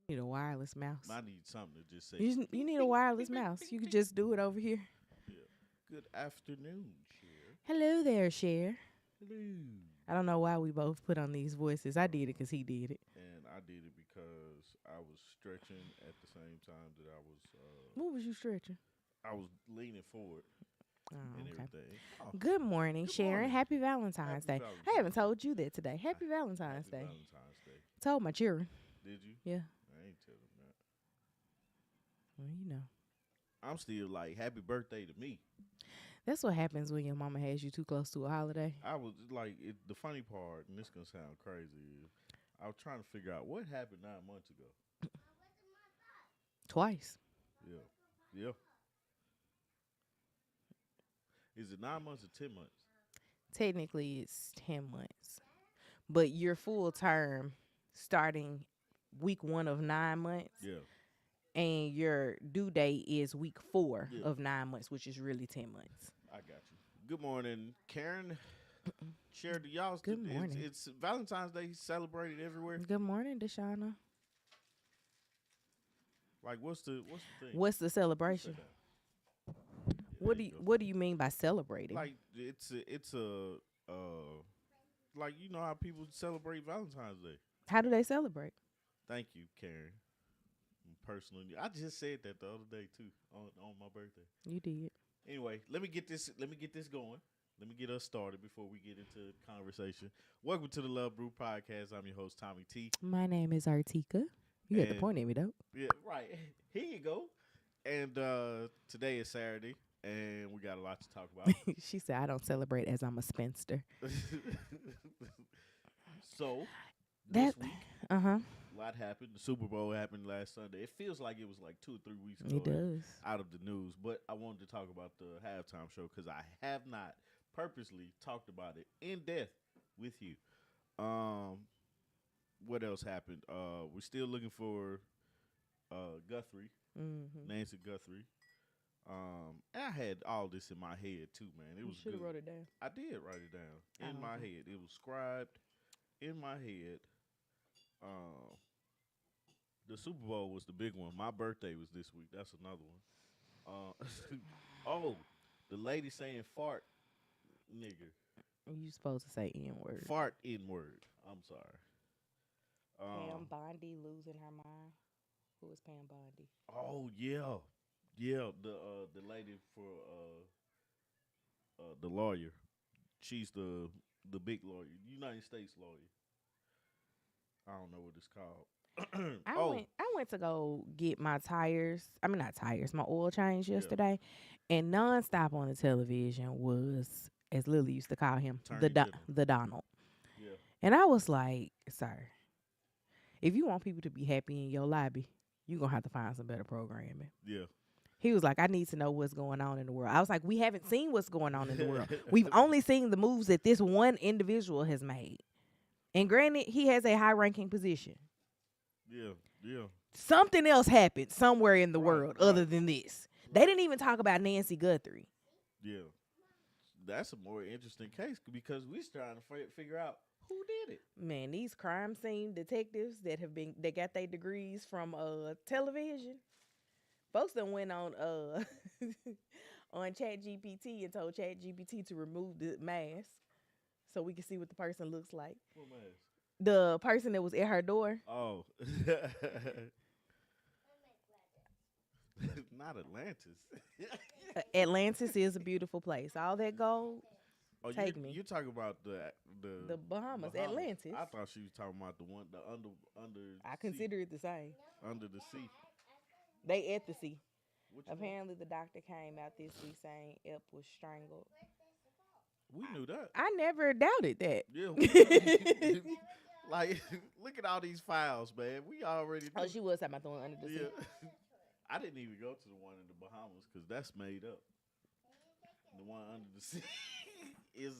Need a wireless mouse. I need something to just say. You need a wireless mouse. You could just do it over here. Yeah. Good afternoon, Cher. Hello there, Cher. Hello. I don't know why we both put on these voices. I did it because he did it. And I did it because I was stretching at the same time that What was you stretching? I was leaning forward Oh, and okay. everything. Oh, Good morning, Good Sharon. morning. Happy Valentine's Happy Day. I Valentine's haven't Day. told you that today. Happy Valentine's Happy Day. Valentine's Day. Told my children. Did you? Yeah. I ain't tell them that. Well, you know. I'm still like, happy birthday to me. That's what happens when your mama has you too close to a holiday. I was like, the funny part, and this gonna sound crazy, is I was trying to figure out what happened 9 months ago. Twice. Yeah. Yeah. Is it 9 months or 10 months? Technically, it's 10 months. But your full term starting week 1 of 9 months. Yeah. And your due date is week 4 Yeah. of 9 months, which is really 10 months. I got you. Good morning, Karen. Share the y'all. Good morning. It's Valentine's Day celebrated everywhere. Good morning, Deshauna. Like, what's the thing? What's the celebration? What do you mean by celebrating? Like, it's a like, you know how people celebrate Valentine's Day. How do they celebrate? Thank you, Karen. Personally, I just said that the other day too on my birthday. You did. Anyway, let me get this going. Let me get us started before we get into conversation. Welcome to the Love Brew podcast. I'm your host, Tommy T. My name is Artika. You had to point at me though. Yeah, right. Here you go. And today is Saturday, and we got a lot to talk about. She said, I don't celebrate as I'm a spinster. So, That, this week, uh-huh. a lot happened. The Super Bowl happened last Sunday. It feels like it was like 2 or 3 weeks ago. It does. Out of the news. But I wanted to talk about the halftime show because I have not purposely talked about it in depth with you. What else happened? We're still looking for Guthrie, Nancy Guthrie. And I had all this in my head too, man. It was should have wrote it down. I did write it down in my head. It was scribed in my head. The Super Bowl was the big one. My birthday was this week. That's another one. Oh, the lady saying fart, nigger. You supposed to say N-word. Fart N-word. I'm sorry. Pam Bondi losing her mind. Who is Pam Bondi? Oh yeah, yeah. The lady for the lawyer. She's the big lawyer, United States lawyer. I don't know what it's called. I went to go get my tires. I mean, not tires, my oil change yesterday. And nonstop on the television was, as Lily used to call him, the Donald. Yeah. And I was like, sir, if you want people to be happy in your lobby, you're going to have to find some better programming. Yeah. He was like, I need to know what's going on in the world. I was like, we haven't seen what's going on in the world. We've only seen the moves that this one individual has made. And granted, he has a high-ranking position. Yeah, yeah. Something else happened somewhere in the world other than this. They didn't even talk about Nancy Guthrie. Yeah. That's a more interesting case because we're trying to figure out who did it. Man, these crime scene detectives that got their degrees from television. Folks done went on on ChatGPT and told ChatGPT to remove the mask so we can see what the person looks like. What mask? The person that was at her door. Oh. Not Atlantis. Atlantis is a beautiful place. All that gold. Oh, Take me. You're talking about the Bahamas, Atlantis. I thought she was talking about the one under. I consider it the same. Under the sea. They at the sea. Which Apparently, the doctor came out this week saying Ep was strangled. We knew that. I never doubted that. Yeah. Like, look at all these files, man. We already Oh, knew. she was talking about the one under the sea. Yeah. I didn't even go to the one in the Bahamas because that's made up. The one under the sea is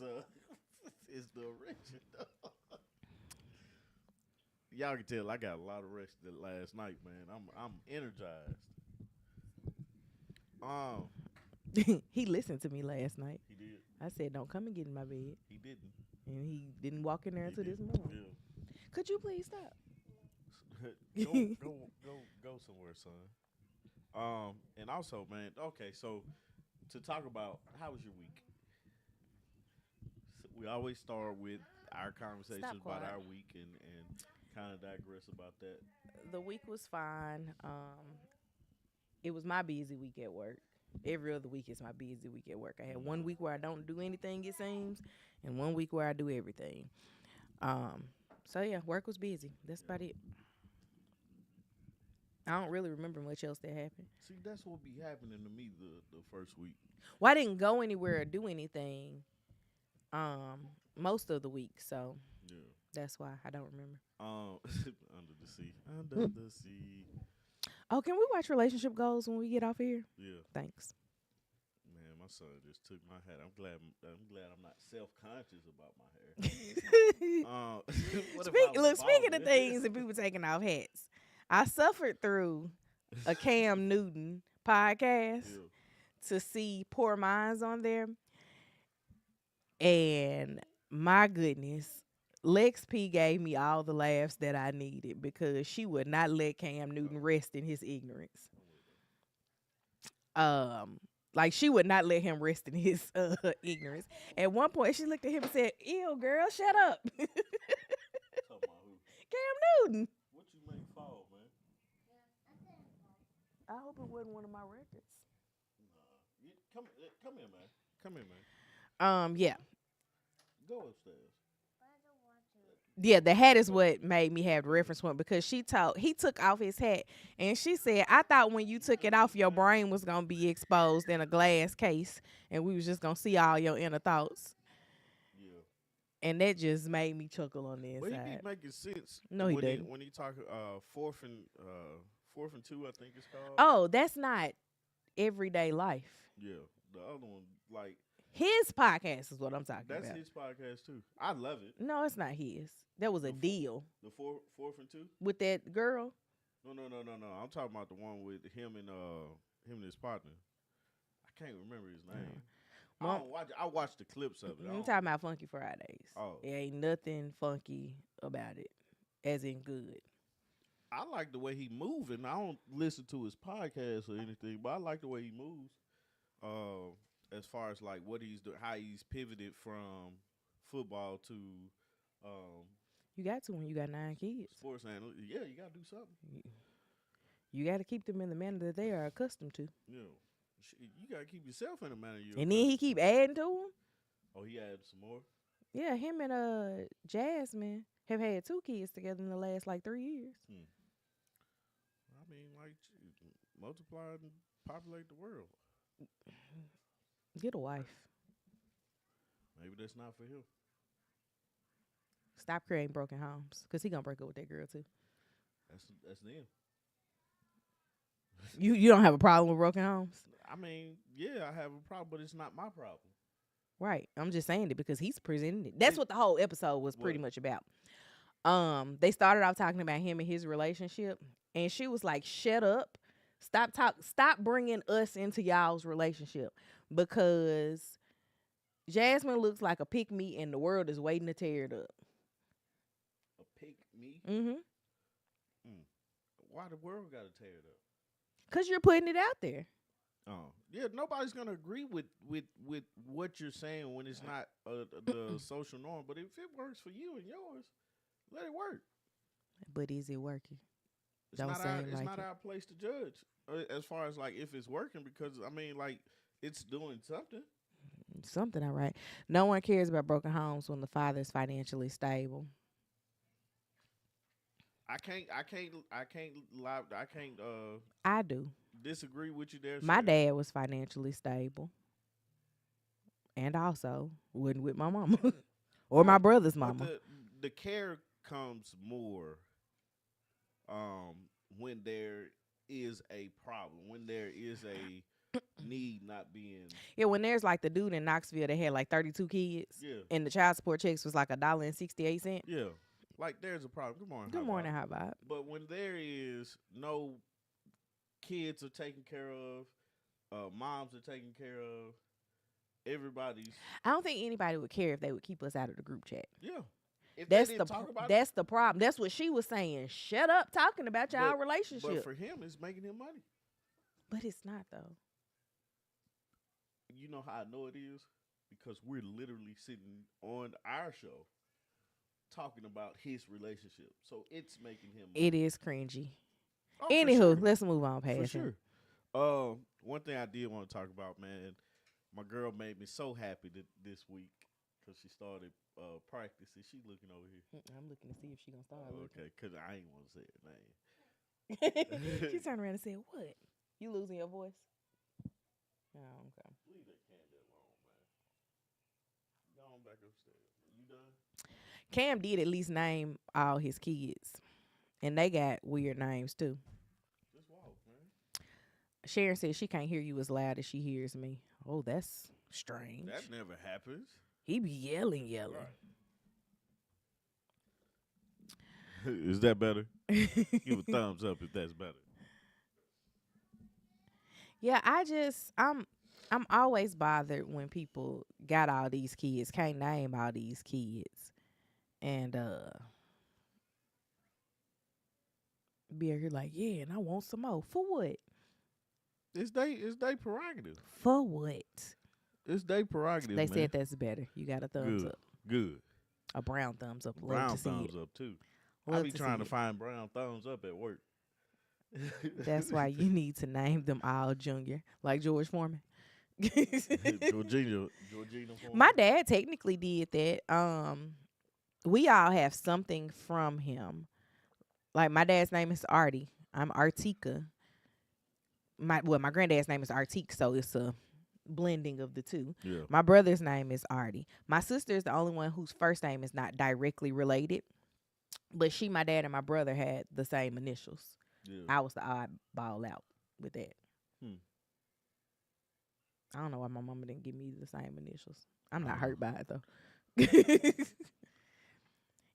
is the original. Y'all can tell I got a lot of rest that last night, man. I'm energized. Um, He listened to me last night. he did. I said, "Don't come and get in my bed," He didn't. and he didn't walk in there He until this didn't. morning. Yeah. Could you please stop? Go somewhere, son. And also, man. Okay, so to talk about how was your week? So we always start with our conversations Stop about quiet. our week and kind of digress about that. The week was fine. It was my busy week at work. Every other week is my busy week at work. I had one week where I don't do anything, it seems, and one week where I do everything. So yeah, work was busy. That's about it. I don't really remember much else that happened. See, that's what be happening to me the first week. Well, I didn't go anywhere or do anything most of the week, so Yeah. that's why I don't remember. Under the sea, under the sea. Oh, can we watch relationship goals when we get off here? Yeah, Thanks. man, my son just took my hat. I'm glad I'm not self conscious about my hair. What if I was Speaking of balding? things and people taking off hats, I suffered through a Cam Newton podcast Yeah. to see Poor Minds on there. And my goodness, Lex P gave me all the laughs that I needed because she would not let Cam Newton rest in his ignorance. Like she would not let him rest in his ignorance. At one point, she looked at him and said, "Ew, girl, shut up." Cam Talking about who? Newton. What you make fall, man? I hope it wasn't one of my records. Nah. Come here, man. Come here, man. Yeah. Go upstairs. Yeah, the hat is what made me have the reference point because he took off his hat and she said, "I thought when you took it off, your brain was gonna be exposed in a glass case and we was just gonna see all your inner thoughts." Yeah. And that just made me chuckle on the But he inside. be making sense. No, he when didn't. When he talk fourth and two, I think it's called. Oh, that's not everyday life. Yeah. The other one, like His podcast is what I'm talking that's about. his podcast too. I love it. No, it's not his. That was a deal The fourth and two. with that girl. No. I'm talking about the one with him and his partner. I can't remember his name. Well, I watched the clips of it. I'm talking about Funky Fridays. Oh. There ain't nothing funky about it, as in good. I like the way he moving. I don't listen to his podcast or anything, but I like the way he moves. As far as like what he's doing, how he's pivoted from football to You got to when you got 9 kids. sports analyst. Yeah, you gotta do something. You got to keep them in the manner that they are accustomed to. Yeah, you gotta keep yourself in a manner. And then he keep adding to them. Oh, he added some more. Yeah, him and Jasmine have had 2 kids together in the last like 3 years. I mean, like multiply and populate the world. Get a wife. Maybe that's not for him. Stop creating broken homes, cause he gonna break up with that girl too. That's them. You don't have a problem with broken homes, I mean, yeah, I have a problem, but it's not my problem. right? I'm just saying it because he's presenting it. That's what the whole episode was pretty much about. They started off talking about him and his relationship, and she was like, "Shut up, stop bringing us into y'all's relationship because Jasmine looks like a pick me, and the world is waiting to tear it up." A pick me? Mm-hmm. Why the world got to tear it up? Cause you're putting it out there. Oh, yeah, nobody's gonna agree with what you're saying when it's not the social norm. But if it works for you and yours, let it work. But is it working? It's not our place to judge as far as like if it's working, because I mean, like, it's doing something. Something, all right. No one cares about broken homes when the father is financially stable. I can't lie. I can't I do. disagree with you there. My Shay. dad was financially stable, and also wasn't with my mama or my brother's But mama. the care comes more um, when there is a problem, when there is a need not being. Yeah, when there's like the dude in Knoxville that had like 32 kids, Yeah, and the child support checks was like $1.68. yeah. Like there's a problem. Good morning, Good high vibe. morning, how about? But when there is no kids are taken care of, moms are taken care of, everybody's I don't think anybody would care if they would keep us out of the group chat. yeah. If they That's didn't talk about it, that's the problem. That's what she was saying. Shut up talking about y'all but relationship. for him, it's making him money. But it's not though. You know how I know it is because we're literally sitting on our show talking about his relationship, so it's making him money. It is cringy. Oh, for Anywho, sure. let's move on For past him. sure. One thing I did want to talk about, man, my girl made me so happy this week because she started practicing. She looking over here. I'm looking to see if she gonna start. Okay, because I ain't want to say her name. She turned around and said, "What? You losing your voice?" Oh, okay. Leave that candle alone, man. Go on back upstairs. You done? Cam did at least name all his kids, and they got weird names too. Just walk, man. Sharon said she can't hear you as loud as she hears me. Oh, that's strange. That never happens. He be yelling. Right. Is that better? Give a thumbs up if that's better. Yeah, I'm always bothered when people got all these kids, can't name all these kids, and be here like, yeah, and I want some more. For what? It's they prerogative. For what? It's they prerogative. They man. said that's better. You got a thumbs Good. up. Good. A brown thumbs up. Love Brown to see thumbs it. up too. Love I be to trying see to it. find brown thumbs up at work. That's why you need to name them all Junior, like George Foreman. Georgina Foreman. My dad technically did that. We all have something from him. Like my dad's name is Artie. I'm Artika. My granddad's name is Artique, so it's a blending of the two. Yeah. My brother's name is Artie. My sister is the only one whose first name is not directly related, but my dad, and my brother had the same initials. Yeah. I was the oddball out with that. I don't know why my mama didn't give me the same initials. I'm not hurt by it though.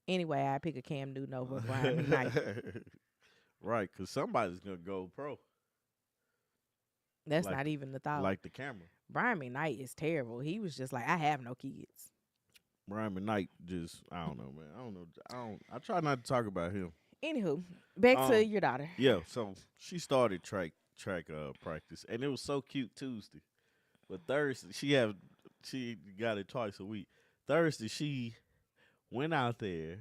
Anyway, I pick a Cam Newton over Brian McKnight. Right, because somebody's gonna go pro. That's Like- not even the thought. Like the camera. Brian McKnight is terrible. He was just like, I have no kids. Brian McKnight just I don't know, man. I try not to talk about him. Anywho, back to your daughter. Yeah, so she started track practice, and it was so cute Tuesday. But Thursday she got it twice a week. Thursday she went out there.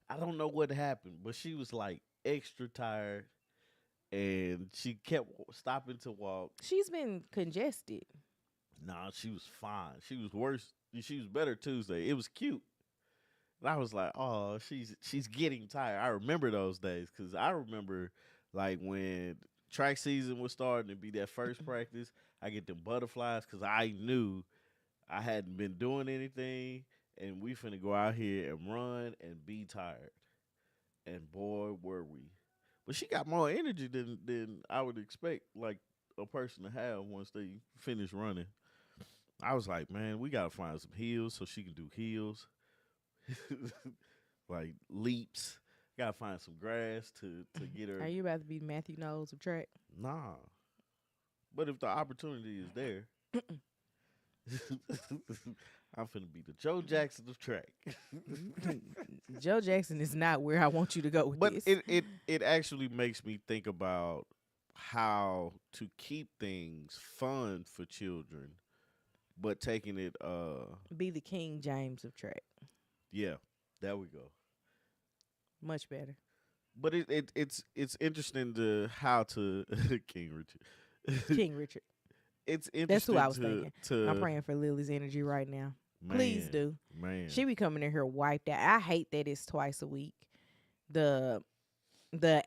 I don't know what happened, but she was like extra tired, and she kept stopping to walk. She's been congested. Nah, she was fine. She was worse. She was better Tuesday. It was cute. And I was like, oh, she's getting tired. I remember those days because I remember like when track season was starting to be that first practice, I get them butterflies because I knew I hadn't been doing anything and we finna go out here and run and be tired. And boy, were we. But she got more energy than I would expect like a person to have once they finish running. I was like, man, we gotta find some heels so she can do heels. Like leaps. Gotta find some grass to get her. Are you about to be Matthew Knowles of track? Nah. But if the opportunity is there, I'm finna be the Joe Jackson of track. Joe Jackson is not where I want you to go with But this. it actually makes me think about how to keep things fun for children, but taking it Be the King James of track. yeah, there we go. Much better. But it's interesting to how to King Richard. King Richard. It's interesting. That's who I was thinking. To I'm praying for Lily's energy right now. Please man, do. man. She be coming in here wiped out. I hate that it's twice a week. The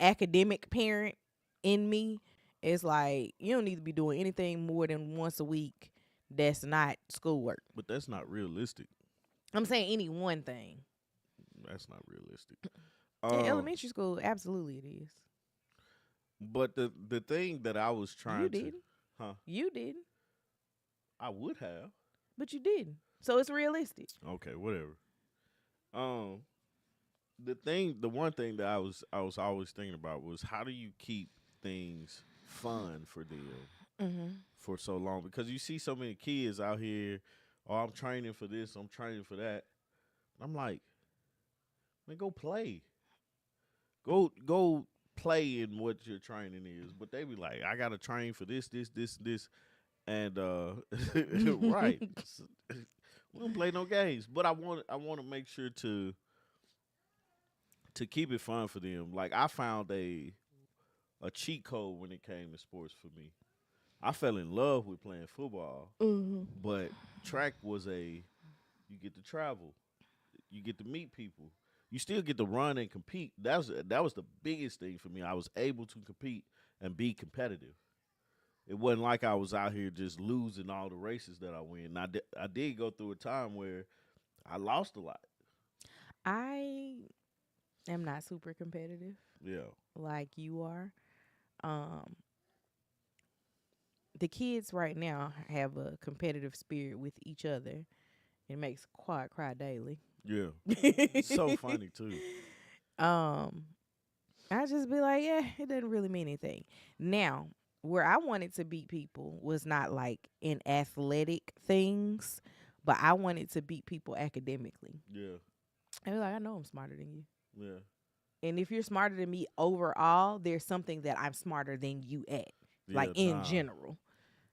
academic parent in me is like, you don't need to be doing anything more than once a week that's not schoolwork. But that's not realistic. I'm saying any one thing. That's not realistic. In Um, elementary school, absolutely it is. but the thing that I was You trying to, didn't. huh? You didn't. I would have. But you didn't. So it's realistic. Okay, whatever. Um, the one thing that I was always thinking about was how do you keep things fun for them Mm-hmm. for so long? Because you see so many kids out here, oh, I'm training for this, I'm training for that. I'm like, man, go play. Go play in what your training is. But they be like, I gotta train for this, and right. We don't play no games. But I want to make sure to keep it fun for them. Like I found a cheat code when it came to sports for me. I fell in love with playing football, Mm-hmm. but track was you get to travel, you get to meet people, you still get to run and compete. That was the biggest thing for me. I was able to compete and be competitive. It wasn't like I was out here just losing all the races that I win. I did go through a time where I lost a lot. I am not super competitive Yeah, like you are. Um, the kids right now have a competitive spirit with each other. It makes Quad cry daily. yeah. It's so funny too. um, I just be like, yeah, it doesn't really mean anything. Now, where I wanted to beat people was not like in athletic things, but I wanted to beat people academically. Yeah, I be like, I know I'm smarter than you. yeah, And if you're smarter than me overall, there's something that I'm smarter than you at, like yeah. in Nah, general.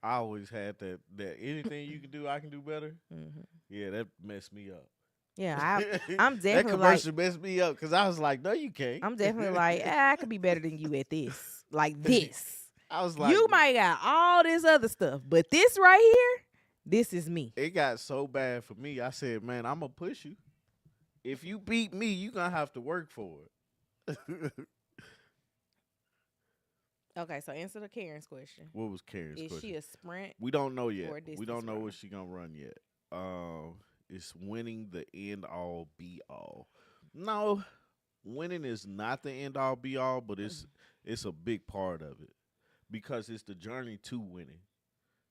I always had that anything you can do, I can do better. Hmm. Yeah, that messed me up. Yeah, I'm That definitely like, commercial messed me up because I was like, no, you can't. I could be better than you at this, like this. I was like, You might got all this other stuff, but this right here, this is me. it got so bad for me. I said, man, I'm gonna push you. If you beat me, you gonna have to work for it. Okay, so answer the Karen's question. What was Karen's Is she question? a sprint We don't know yet. or a We distance don't know what runner? she gonna run yet. It's winning the end all be all. No, winning is not the end all be all, but it's a big part of it because it's the journey to winning.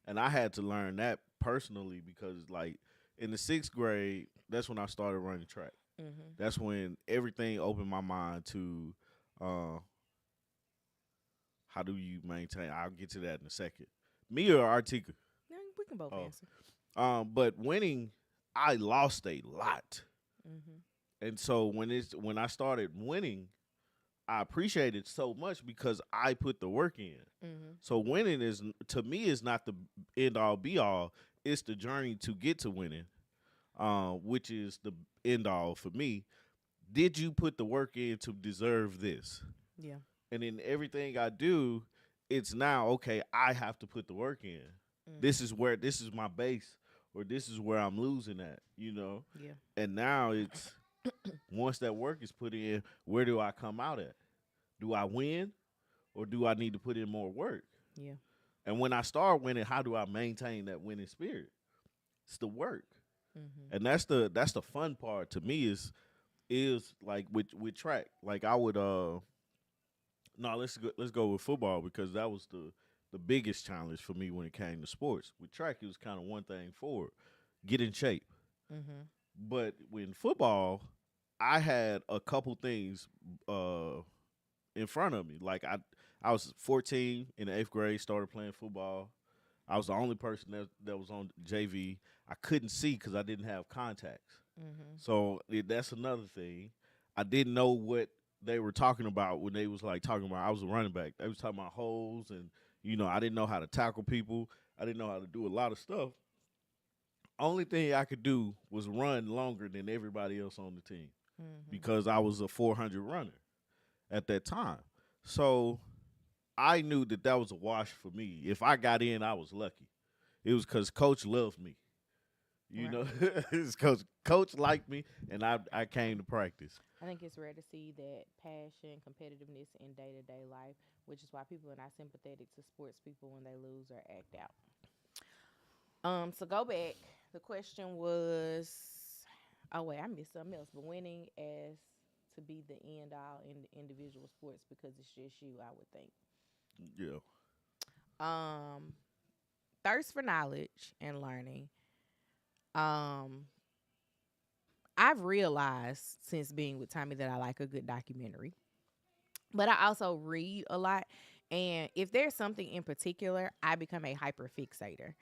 And I had to learn that personally because, like, in the sixth grade, that's when I started running track. Mm-hmm. That's when everything opened my mind to uh, how do you maintain. I'll get to that in a second. Me or Artika. Yeah, we can both Oh, answer. but winning, I lost a lot, Mm-hmm. and so when I started winning, I appreciate it so much because I put the work in. Mm-hmm. So winning is to me is not the end all be all. It's the journey to get to winning, which is the end all for me. Did you put the work in to deserve this? Yeah. And in everything I do, it's now okay. I have to put the work in. Mm-hmm. This is my base, or this is where I'm losing at. Yeah. And now it's once that work is put in, where do I come out at? Do I win or do I need to put in more work? Yeah. And when I start winning, how do I maintain that winning spirit? It's the work. Mm-hmm. And that's the fun part to me is like with track. Like I would no, let's go with football because that was the biggest challenge for me when it came to sports. With track it was kind of one thing forward. Get in shape. Mm-hmm. But when football, I had a couple things uh in front of me. Like I was 14 in the eighth grade, started playing football. I was the only person that was on JV. I couldn't see because I didn't have contacts. Mm-hmm. So that's another thing. I didn't know what they were talking about when they was like talking about. I was a running back. They was talking about holes, and I didn't know how to tackle people. I didn't know how to do a lot of stuff. Only thing I could do was run longer than everybody else on the team Mm-hmm. because I was a 400 runner at that time. So I knew that was a wash for me. If I got in, I was lucky. It was because coach loved me. Right. It's coach liked me, and I came to practice. I think it's rare to see that passion, competitiveness in day to day life, which is why people are not sympathetic to sports people when they lose or act out. So go back. The question was, Oh wait, I missed something else. But winning as to be the end all in the individual sports because it's just you, I would think. Yeah. Um, thirst for knowledge and learning. Um, I've realized since being with Tommy that I like a good documentary, but I also read a lot. And if there's something in particular, I become a hyper fixator.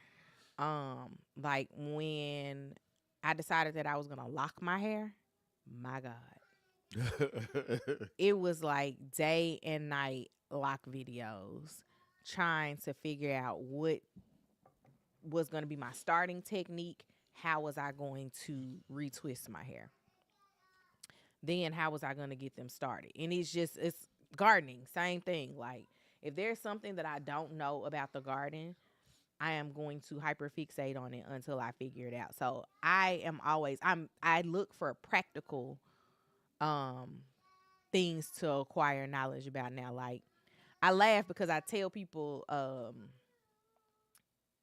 Like when I decided that I was gonna lock my hair, my God, it was like day and night lock videos, trying to figure out what was gonna be my starting technique. How was I going to retwist my hair? Then how was I going to get them started? And it's gardening, same thing. Like if there's something that I don't know about the garden, I am going to hyperfixate on it until I figure it out. So I look for practical um things to acquire knowledge about now. Like I laugh because I tell people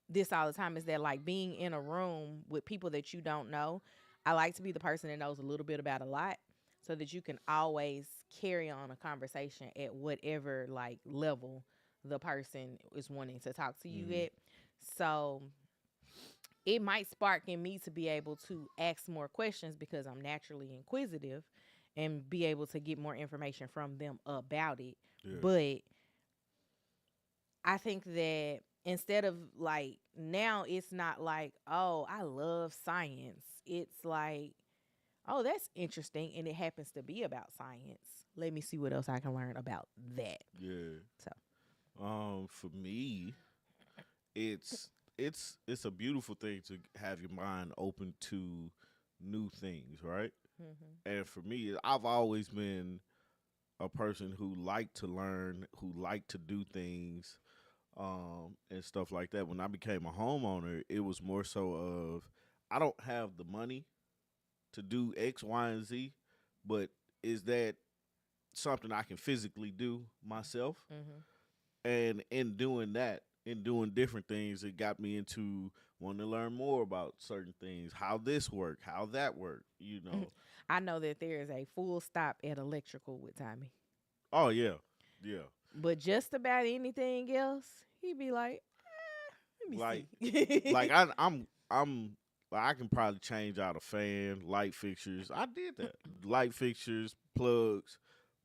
this all the time is that like being in a room with people that you don't know, I like to be the person that knows a little bit about a lot so that you can always carry on a conversation at whatever like level the person is wanting to talk to you Hmm. at. So it might spark in me to be able to ask more questions because I'm naturally inquisitive and be able to get more information from them about it. Yeah. But I think that instead of like now it's not like, oh, I love science. It's like, oh, that's interesting and it happens to be about science. Let me see what else I can learn about that. Yeah. So, For me, it's a beautiful thing to have your mind open to new things, right? mhm. And for me, I've always been a person who liked to learn, who liked to do things, and stuff like that. When I became a homeowner, it was more so of I don't have the money to do X, Y, and Z, but is that something I can physically do myself? Mhm. And in doing that, in doing different things, it got me into wanting to learn more about certain things, how this work, how that work, you know. I know that there is a full stop at electrical with Tommy. Oh yeah, yeah. But just about anything else, he'd be like, let me Like like see. I'm like I can probably change out a fan, light fixtures. I did that. Light fixtures, plugs,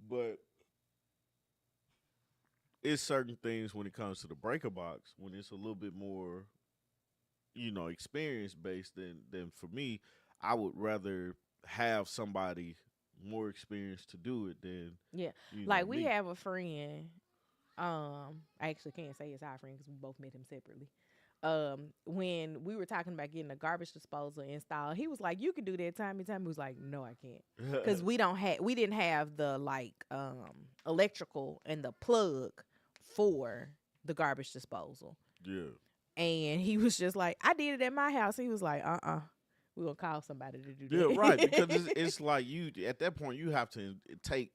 but it's certain things when it comes to the breaker box when it's a little bit more, experience based than for me. I would rather have somebody more experienced to do it than, Yeah. Like we me. have a friend. I actually can't say it's our friend because we both met him separately. When we were talking about getting a garbage disposal installed, he was like, "You can do that." Tommy was like, "No, I can't," because we didn't have the like electrical and the plug for the garbage disposal, Yeah. and he was just like, "I did it at my house." He was like, we gonna call somebody to do Yeah, right. Because that." it's like you at that point you have to take,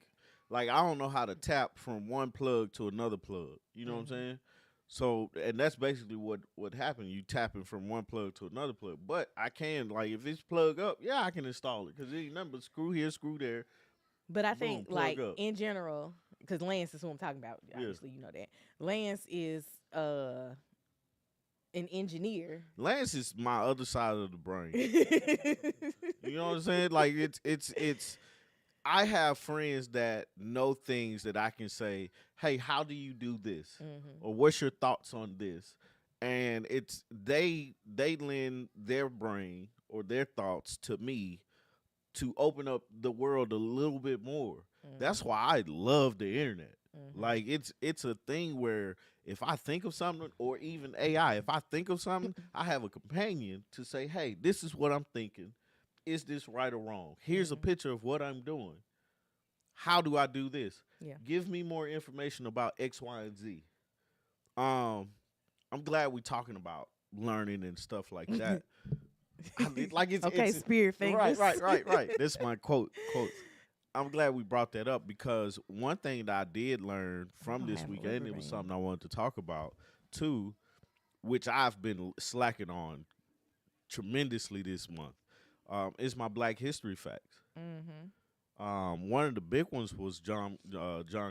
like, I don't know how to tap from one plug to another plug. You know what I'm Mhm. saying? So and that's basically what happened. You tapping from one plug to another plug. But I can, like, if it's plug up, yeah, I can install it because ain't nothing but screw here, screw there, But I think boom, plug like up. in general, because Lance is who I'm talking about. Yeah. Obviously, you know that Lance is an engineer. Lance is my other side of the brain. You know what I'm saying? Like it's I have friends that know things that I can say, "Hey, how do you do this?" Mhm. or "What's your thoughts on this?" And it's they lend their brain or their thoughts to me to open up the world a little bit more. That's Mhm. why I love the internet. Mhm. Like it's a thing where if I think of something or even AI, if I think of something, I have a companion to say, "Hey, this is what I'm thinking. Is this right or wrong? Here's a Mhm. picture of what I'm doing. How do I do this? Yeah. Give me more information about X, Y, and Z." Um, I'm glad we're talking about learning and stuff like that. Like Okay, it's spirit right, fingers. right, right, right. This is my quotes. I'm glad we brought that up because one thing that I did learn I'm from gonna this have a weekend, rubber it was band. something I wanted to talk about too, which I've been slacking on tremendously this month. is my Black History facts. Mhm. One of the big ones was John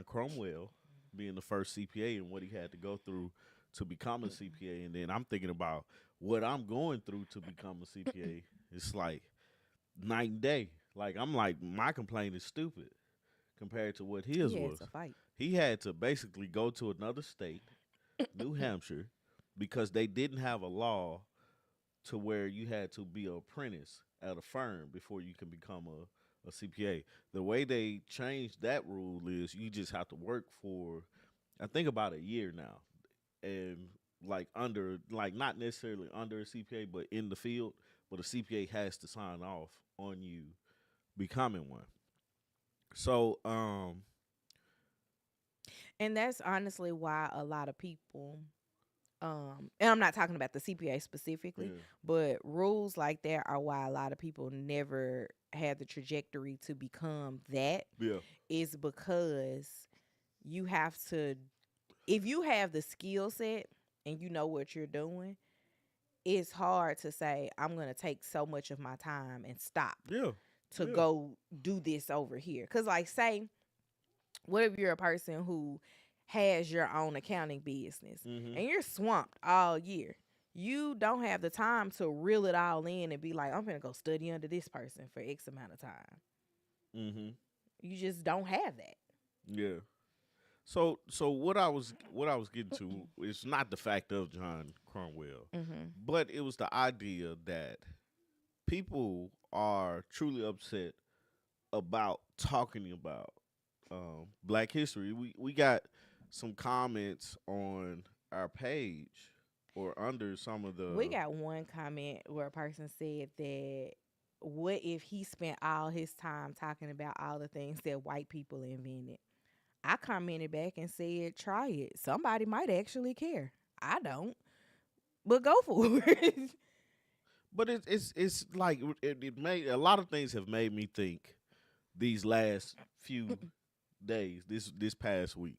Cromwell being the first CPA and what he had to go through to become a CPA. And then I'm thinking about what I'm going through to become a CPA. It's like night and day. Like I'm like my complaint is stupid compared to what his He has was. to fight. He had to basically go to another state, New Hampshire, because they didn't have a law to where you had to be an apprentice at a firm before you can become a CPA. The way they changed that rule is you just have to work for, I think about a year now, and like under, like not necessarily under a CPA, but in the field. But a CPA has to sign off on you becoming one. So, And that's honestly why a lot of people and I'm not talking about the CPA specifically, yeah, but rules like that are why a lot of people never had the trajectory to become that, yeah, is because you have to, if you have the skill set and you know what you're doing, it's hard to say I'm going to take so much of my time and stop yeah, to yeah. go do this over here. Cuz like say what if you're a person who has your own accounting business Mhm, and you're swamped all year? You don't have the time to reel it all in and be like, I'm gonna go study under this person for X amount of time. mhm, You just don't have that. yeah. So what I was getting to is not the fact of John Cromwell, Mm-hmm. but it was the idea that people are truly upset about talking about Black history. We got some comments on our page or under some of We the got one comment where a person said that what if he spent all his time talking about all the things that white people invented? I commented back and said, try it. Somebody might actually care. I don't, but go for it. but it's like it made a lot of things have made me think these last few days this past week.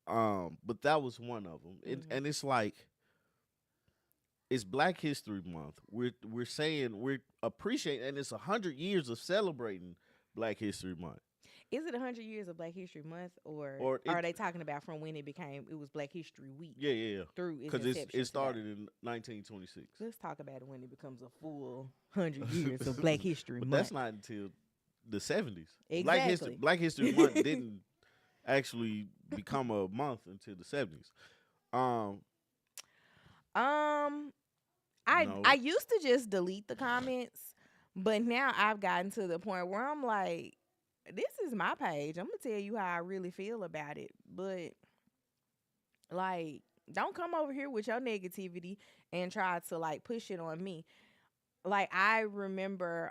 But that was one of them. Mhm. And it's like it's Black History Month. We're saying we're appreciating, and it's 100 years of celebrating Black History Month. Is it 100 years of Black History Month, or Or are it, they talking about from when it was Black History Week yeah, yeah, yeah. through its Because inception it today? started in 1926. Let's talk about it when it becomes a full 100 years of Black History But that's Month. not until the 70s. Exactly. Black History Month didn't actually become a month until the 70s. Um, um, I no. used to just delete the comments, but now I've gotten to the point where I'm like, this is my page. I'm gonna tell you how I really feel about it, but like, don't come over here with your negativity and try to like push it on me. Like I remember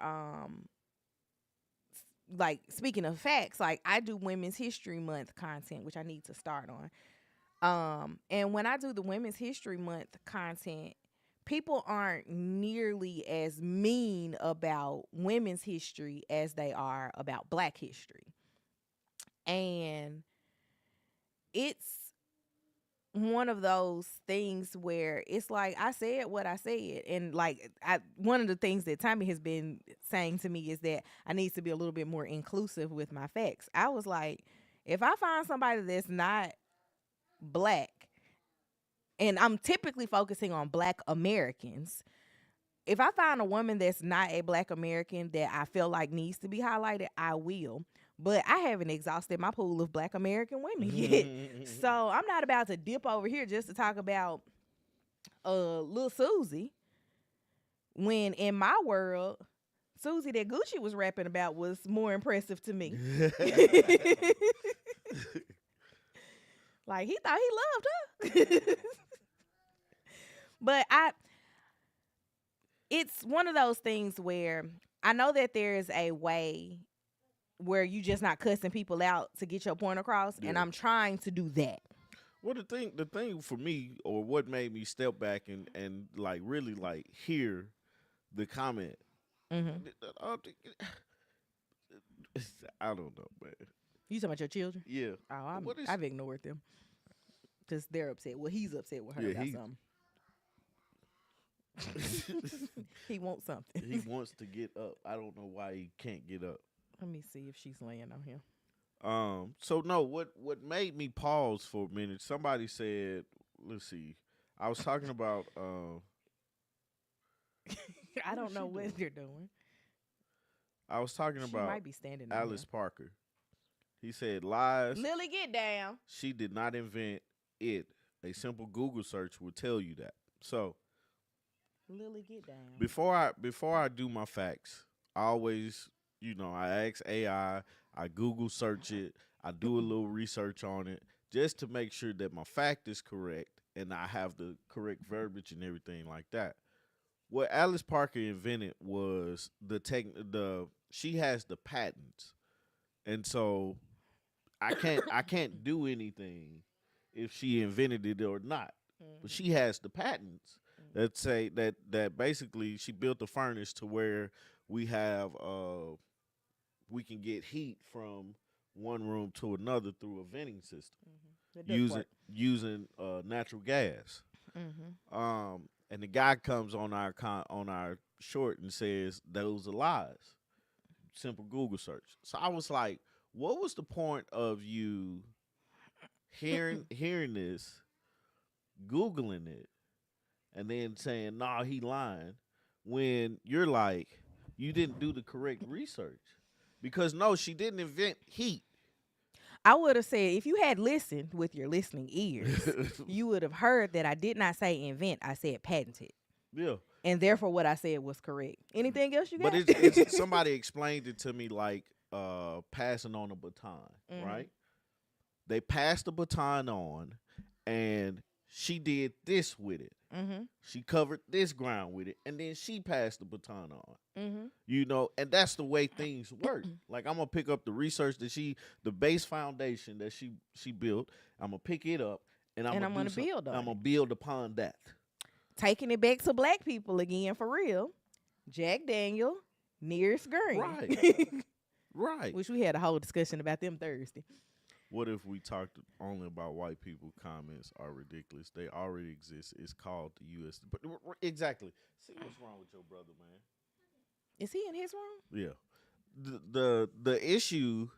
like speaking of facts, like I do Women's History Month content, which I need to start on. And when I do the Women's History Month content, people aren't nearly as mean about women's history as they are about black history. And it's one of those things where it's like I said what I said, and like one of the things that Tommy has been saying to me is that I need to be a little bit more inclusive with my facts. I was like, if I find somebody that's not black, and I'm typically focusing on black Americans, if I find a woman that's not a black American that I feel like needs to be highlighted, I will. But I haven't exhausted my pool of black American women yet. So I'm not about to dip over here just to talk about little Susie. When in my world, Susie that Gucci was rapping about was more impressive to me. Like he thought he loved her. But it's one of those things where I know that there is a way where you just not cussing people out to get your point across, and Yeah. I'm trying to do that. Well, the thing for me, or what made me step back and like really like hear the comment. Hmm. uh, I don't know, man. You talking about your children? Yeah. Oh, What is? I've ignored them because they're upset. Well, he's upset with her Yeah, about he. something. He wants something. He wants to get up. I don't know why he can't get up. Let me see if she's laying on him. So no, what made me pause for a minute? Somebody said, let's see. I was talking about I what is don't know she what doing? they're doing. I was talking She about might be standing on Alice him. Parker. He said lies. Lily, get down. She did not invent it. A simple Google search will tell you that. So Lily, get down. before I do my facts, I always, I ask AI, I Google search it, I do a little research on it just to make sure that my fact is correct and I have the correct verbiage and everything like that. What Alice Parker invented was the she has the patents. And so I can't do anything if she invented it or not. But Mm-hmm. she has the patents that say that basically she built the furnace to where we have we can get heat from one room to another through a venting system The using ductwork. natural gas. Mm-hmm. And the guy comes on our short and says those are lies. Simple Google search. So I was like, what was the point of you hearing this, Googling it, and then saying, nah, he lying, when you're like, you didn't do the correct research. Because no, she didn't invent heat. I would have said if you had listened with your listening ears, you would have heard that I did not say invent. I said patented, Yeah. and therefore what I said was correct. Anything else you But got? it's somebody explained it to me like passing on a baton, Mhm. right? They passed the baton on, and she did this with it. Mhm. She covered this ground with it, and then she passed the baton on. Mhm. And that's the way things work. Like, I'm gonna pick up the research the base foundation that she built. I'm gonna pick it up, and And I'm gonna build I'm on gonna it. build upon that. Taking it back to black people again for real. Jack Daniel, Nearest Green, Right, right. which we had a whole discussion about them Thursday. What if we talked only about white people? Comments are ridiculous. They already exist. It's called the U.S. But exactly. See what's wrong with your brother, man? Is he in his room? Yeah. The issue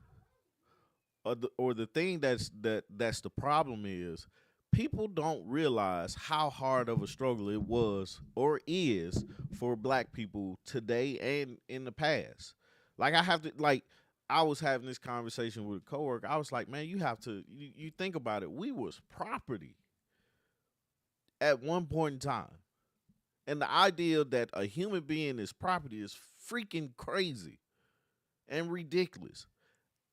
or the thing that's the problem is people don't realize how hard of a struggle it was or is for black people today and in the past. Like, I was having this conversation with a coworker. I was like, man, you think about it. We was property at one point in time. And the idea that a human being is property is freaking crazy and ridiculous.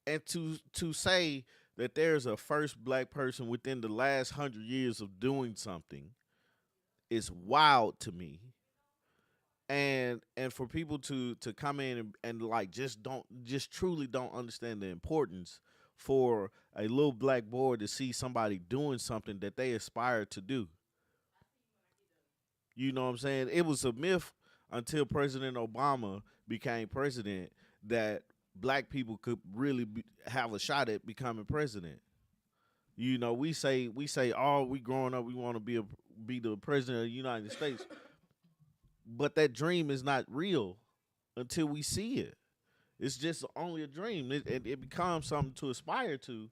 And to say that there's a first black person within the last 100 years of doing something is wild to me. And for people to come in and like just truly don't understand the importance for a little black boy to see somebody doing something that they aspire to do. You know what I'm saying? It was a myth until President Obama became president that black people could really have a shot at becoming president. We say, oh, we growing up, we want to be the president of the United States, but that dream is not real until we see it. It's just only a dream. It becomes something to aspire to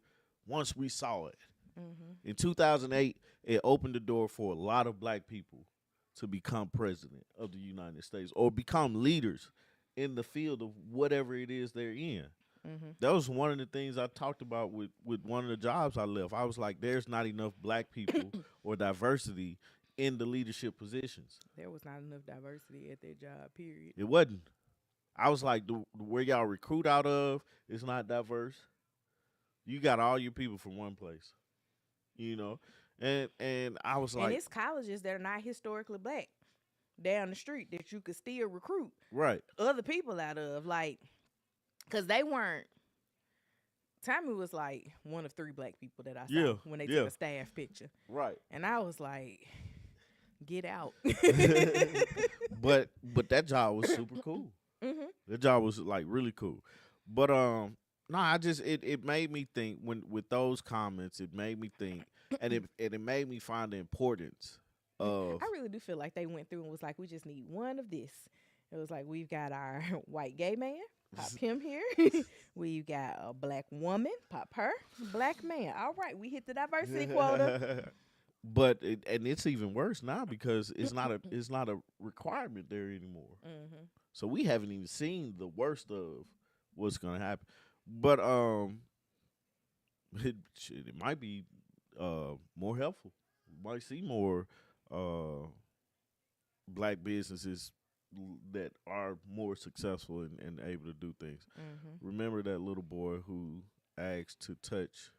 once we saw it. Mm-hmm. In 2008, it opened the door for a lot of black people to become president of the United States or become leaders in the field of whatever it is they're in. Mm-hmm. That was one of the things I talked about with one of the jobs I left. I was like, there's not enough black people or diversity in the leadership positions. There was not enough diversity at that job. Period. It wasn't. I was like, where y'all recruit out of is not diverse. You got all your people from one place, you know, and I was And like, it's colleges that are not historically black down the street that you could still recruit right, other people out of, like, because they weren't. Tommy was like one of three black people that I saw yeah, when they yeah, took a staff picture, right. and I was like, "Get out." but that job was super cool. Hmm. That job was like really cool. But no, it made me think when with those comments, it made me think and it made me find the importance of I really do feel like they went through and was like, we just need one of this. It was like, we've got our white gay man, pop him here. We've got a black woman, pop her. Black man. All right, we hit the diversity quota. but and it's even worse now because it's not a requirement there anymore. Hmm. So we haven't even seen the worst of what's gonna happen. But it might be more helpful. We might see more uh black businesses that are more successful and able to do things. Hmm. Remember that little boy who asked to touch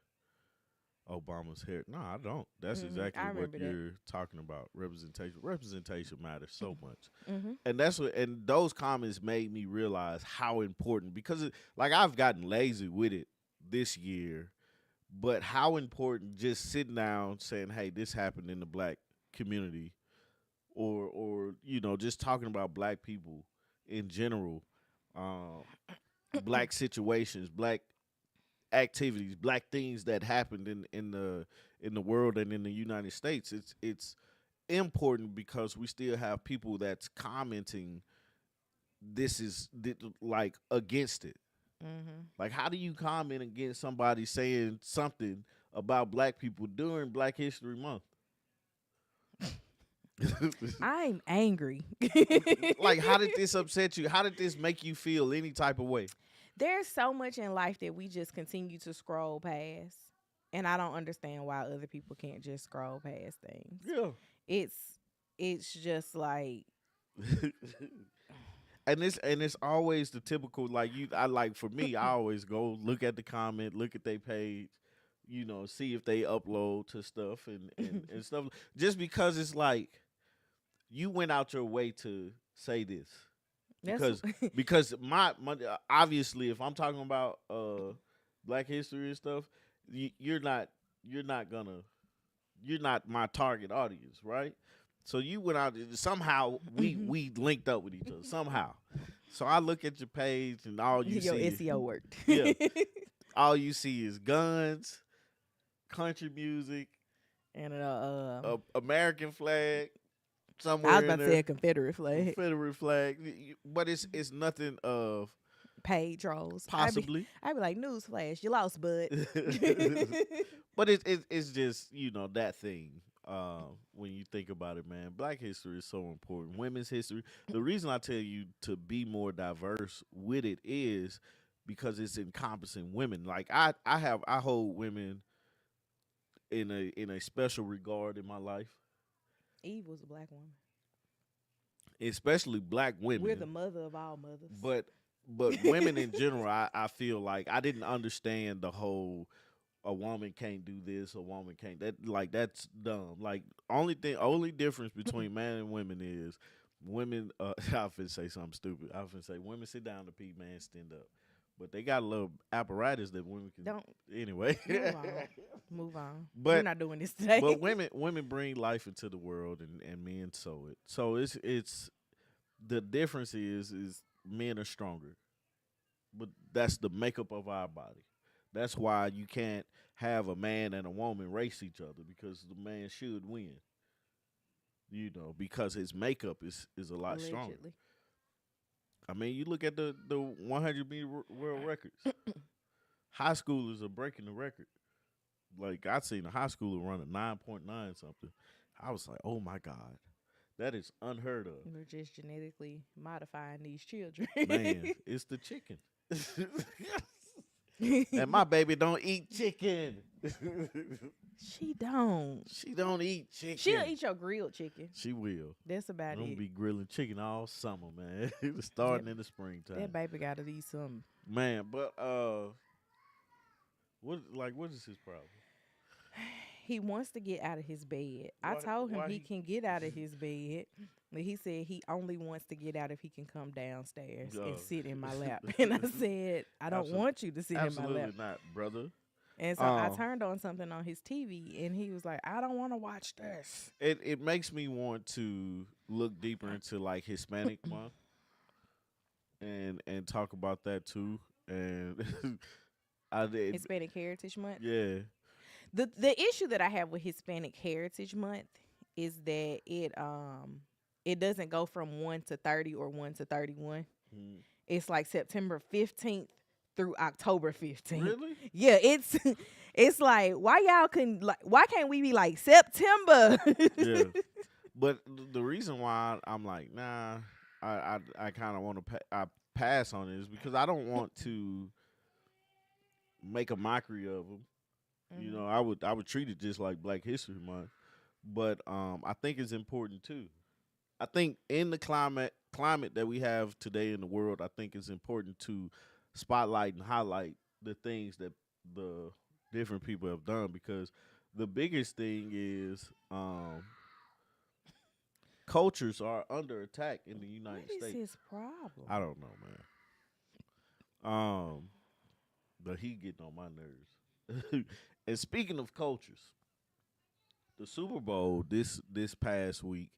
Obama's hair? No, I don't. That's exactly I what remember that. you're talking about. Representation. Representation matters so much, Hmm. and that's what. And those comments made me realize how important because, like, I've gotten lazy with it this year, but how important just sitting down saying, "Hey, this happened in the black community," or just talking about black people in general, um, black situations, black activities, black things that happened in the world and in the United States. It's important because we still have people that's commenting like against it. Hmm. Like, how do you comment against somebody saying something about black people during Black History Month? I'm angry. Like, how did this upset you? How did this make you feel any type of way? There's so much in life that we just continue to scroll past. And I don't understand why other people can't just scroll past things. Yeah. It's it's just like And it's always the typical, like, I like, for me, I always go look at the comment, look at their page, see if they upload to stuff and stuff, just because it's like you went out your way to say this. that's Because my obviously, if I'm talking about black history and stuff, you're not gonna you're not my target audience, right? So you went out, somehow we linked up with each other somehow. So I look at your page and all you your see, SEO worked. yeah, all you see is guns, country music, And American flag I somewhere was in about to say there, a Confederate flag. Confederate flag, but it's nothing of Paid trolls. possibly. I'd be like, newsflash, you lost, bud. But it's just that thing. When you think about it, man, Black history is so important. Women's history. The reason I tell you to be more diverse with it is because it's encompassing women. Like I hold women in a special regard in my life, Eve was a black woman. especially black We're the women. mother of all mothers. But women in general, I feel like I didn't understand the whole a woman can't do this, a woman can't that, like, that's dumb. Like, only difference between man and women is women I finna say something stupid. I finna say women sit down to pee, man stand up. But they got a little apparatus that women can Don't anyway. move on. Move on. We're but not doing this today. but women bring life into the world and men sow it. So it's the difference is men are stronger. But that's the makeup of our body. That's why you can't have a man and a woman race each other because the man should win. Because his makeup is a lot stronger. Allegedly. I mean, you look at the 100-meter world records. High schoolers are breaking the record. Like, I seen a high schooler run a 9.9 something. I was like, oh my god, that is unheard of. We're just genetically modifying these children. Man, it's the chicken. And my baby don't eat chicken. She don't. She don't eat chicken. She'll eat your grilled chicken. She will. That's about I'm gonna it. be grilling chicken all summer, man. It's starting in the springtime. That baby gotta eat something. Man, but what is his problem? He wants to get out of his bed. I Why- told him why he he- can get out of his bed. But he said he only wants to get out if he can come downstairs Oh. and sit in my lap. And I said, I don't Absolute- want you to sit in my Absolutely lap. not, brother. And so I Um, turned on something on his TV and he was like, I don't want to watch this. It makes me want to look deeper into, like, Hispanic month and talk about that too. And I did, Hispanic Heritage Month. yeah. The issue that I have with Hispanic Heritage Month is that it doesn't go from 1 to 30 or 1 to 31. Mm. It's like September 15th through October 15th. Really? Yeah, it's it's like why y'all can like why can't we be like September? Yeah. But the reason why I'm like, nah, I kind of want to I pass on it is because I don't want to make a mockery of them. You know, Mhm. I would treat it just like Black History Month, but I think it's important too. I think in the climate that we have today in the world, I think it's important to spotlight and highlight the things that the different people have done because the biggest thing is cultures are under attack in the What United is States. his problem? I don't know, man. But he getting on my nerves. And speaking of cultures, the Super Bowl this past week,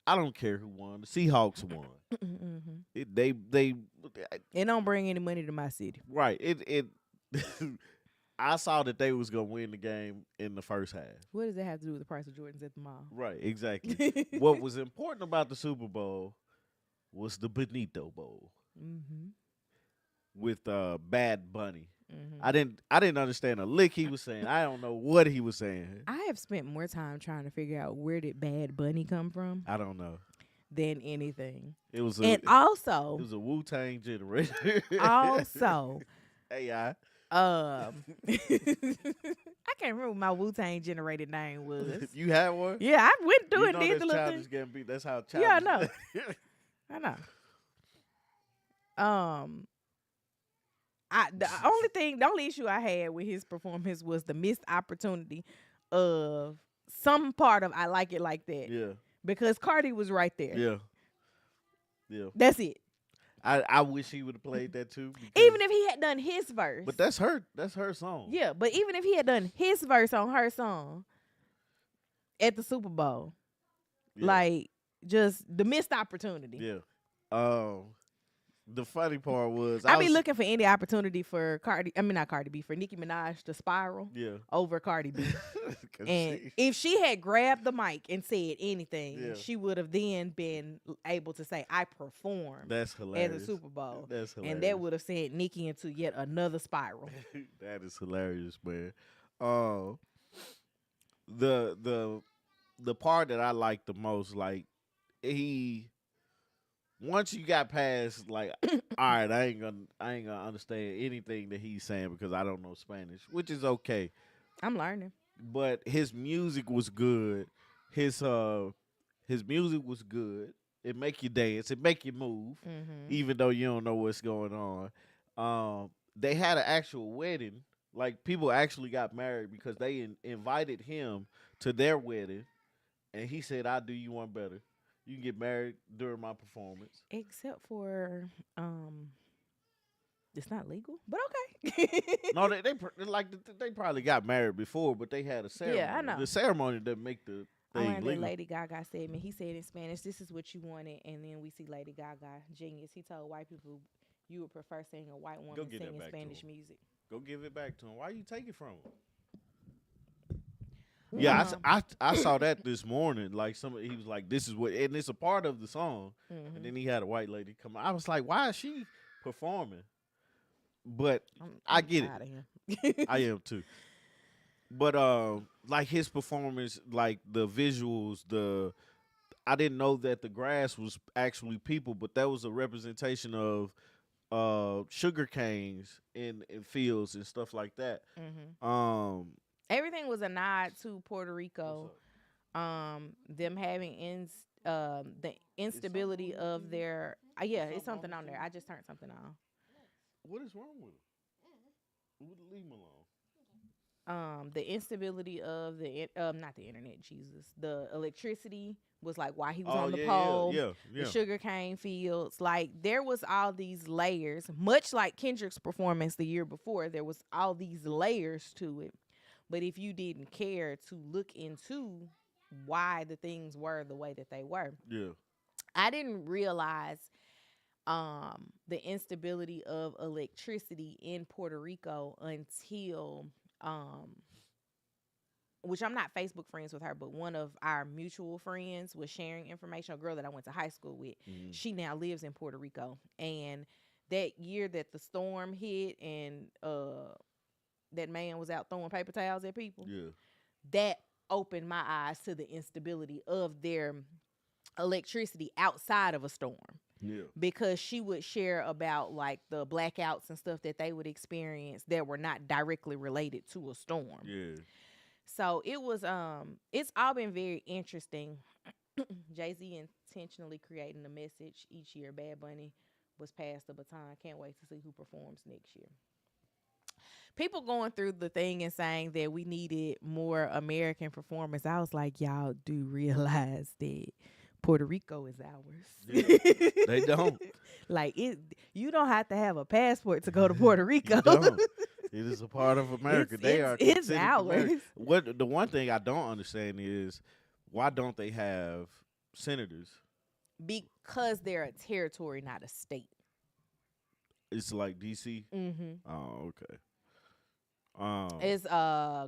I don't care who won. The Seahawks won. Mhm. They It don't bring any money to my city. right. It I saw that they was gonna win the game in the first half. What does that have to do with the price of Jordans at the mall? Right, exactly. What was important about the Super Bowl was the Benito Bowl Mhm. with Bad Bunny. I Mhm. didn't I didn't understand a lick he was saying. I don't know what he was saying. I have spent more time trying to figure out where did Bad Bunny come from I don't know. than anything. It was a And it also, was a Wu Tang generator. also, AI. I can't remember what my Wu Tang generated name was. You had one? Yeah, I went through You and know did the that's little childish thing. Gambino. That's how Yeah, I childish. know. I know. The only issue I had with his performance was the missed opportunity of some part of I Like It Like That Yeah, because Cardi was right there. yeah, yeah. That's it. I wish he would have played that too. Because, Even if he had done his verse. but that's her. That's her song. Yeah, but even if he had done his verse on her song at the Super Bowl, Yeah, like just the missed opportunity. yeah. The funny part was I I be was looking for any opportunity for not Cardi B, for Nicki Minaj to spiral yeah. over Cardi B. 'Cause And she- if she had grabbed the mic and said anything, Yeah. she would have then been able to say, I performed that's at hilarious. the Super Bowl. That's hilarious. And that would have sent Nicki into yet another spiral. That is hilarious, man. Uh, the the part that I like the most, like he once you got past like, all right, I ain't gonna understand anything that he's saying because I don't know Spanish, which is okay. I'm learning. But his music was good. His music was good. It make you dance. It make you move, Mm-hmm. even though you don't know what's going on. They had an actual wedding. Like people actually got married because they invited him to their wedding, and he said, "I'll do you one better. You can get married during my performance." Except for it's not legal, but okay. No, they probably got married before, but they had a ceremony. Yeah, I know. The ceremony that make the I thing learned that legal. Lady Gaga said me. He said in Spanish, "This is what you wanted," and then we see Lady Gaga, genius. He told white people, "You would prefer seeing a white woman get that singing back to Spanish him. music." Go give it back to him. Why you take it from him? Yeah, I saw that this morning. Like somebody, he was like, "This is what," and it's a part of the song. Mhm. And then he had a white lady come. I was like, "Why is she performing?" But I get it. Outta here. I am too. But like his performance, like the visuals, I didn't know that the grass was actually people, but that was a representation of sugar canes in fields and stuff like that. Mhm. Um, Everything was a nod to Puerto what's Rico. up? Them having the instability on the of TV? their Is it's something on something the on there. TV? I just turned something on. What is wrong with him? Leave him alone. The instability of not the internet, Jesus, the electricity was like why he was Oh on the yeah, pole. yeah, yeah, The sugar cane fields, like there was all these layers, much like Kendrick's performance the year before. There was all these layers to it, but if you didn't care to look into why the things were the way that they were, yeah. I didn't realize the instability of electricity in Puerto Rico until which I'm not Facebook friends with her, but one of our mutual friends was sharing information. A girl that I went to high school with. Mm. She now lives in Puerto Rico, and that year that the storm hit and that man was out throwing paper towels at people, Yeah. that opened my eyes to the instability of their electricity outside of a storm, Yeah. because she would share about like the blackouts and stuff that they would experience that were not directly related to a storm. Yeah. So it was it's all been very interesting. Jay-Z intentionally creating a message each year. Bad Bunny was passed the baton. Can't wait to see who performs next year. People going through the thing and saying that we needed more American performers. I was like, y'all do realize that Puerto Rico is ours. Yeah. They don't. Like it, you don't have to have a passport to go to Puerto Rico. You don't. It is a part of America. It's Considered ours. American. What the one thing I don't understand is why don't they have senators? Because they're a territory, not a state. It's like DC. Mm-hmm. Oh, okay. It's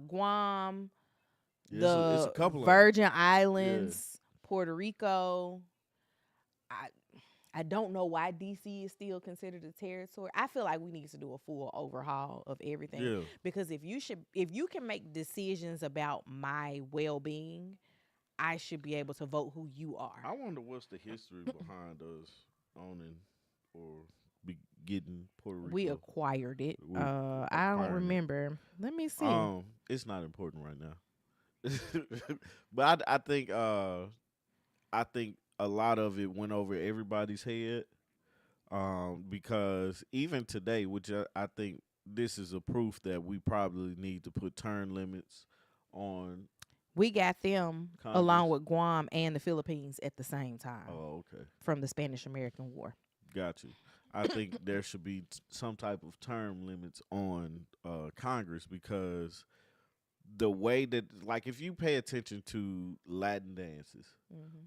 Guam, It's the a couple Virgin Islands, Puerto Rico. I don't know why DC is still considered a territory. I feel like we need to do a full overhaul of everything. Yeah. Because if you can make decisions about my well-being, I should be able to vote who you are. I wonder what's the history behind us owning or getting Puerto Rico. We acquired it. We I don't remember. Let me see. It's not important right now. But I think a lot of it went over everybody's head. Because even today, which I think this is a proof that we probably need to put term limits on. We got them Congress. Along with Guam and the Philippines at the same time. Oh, okay. From the Spanish-American War. Got you. I think there should be some type of term limits on Congress, because the way that, like, if you pay attention to Latin dances,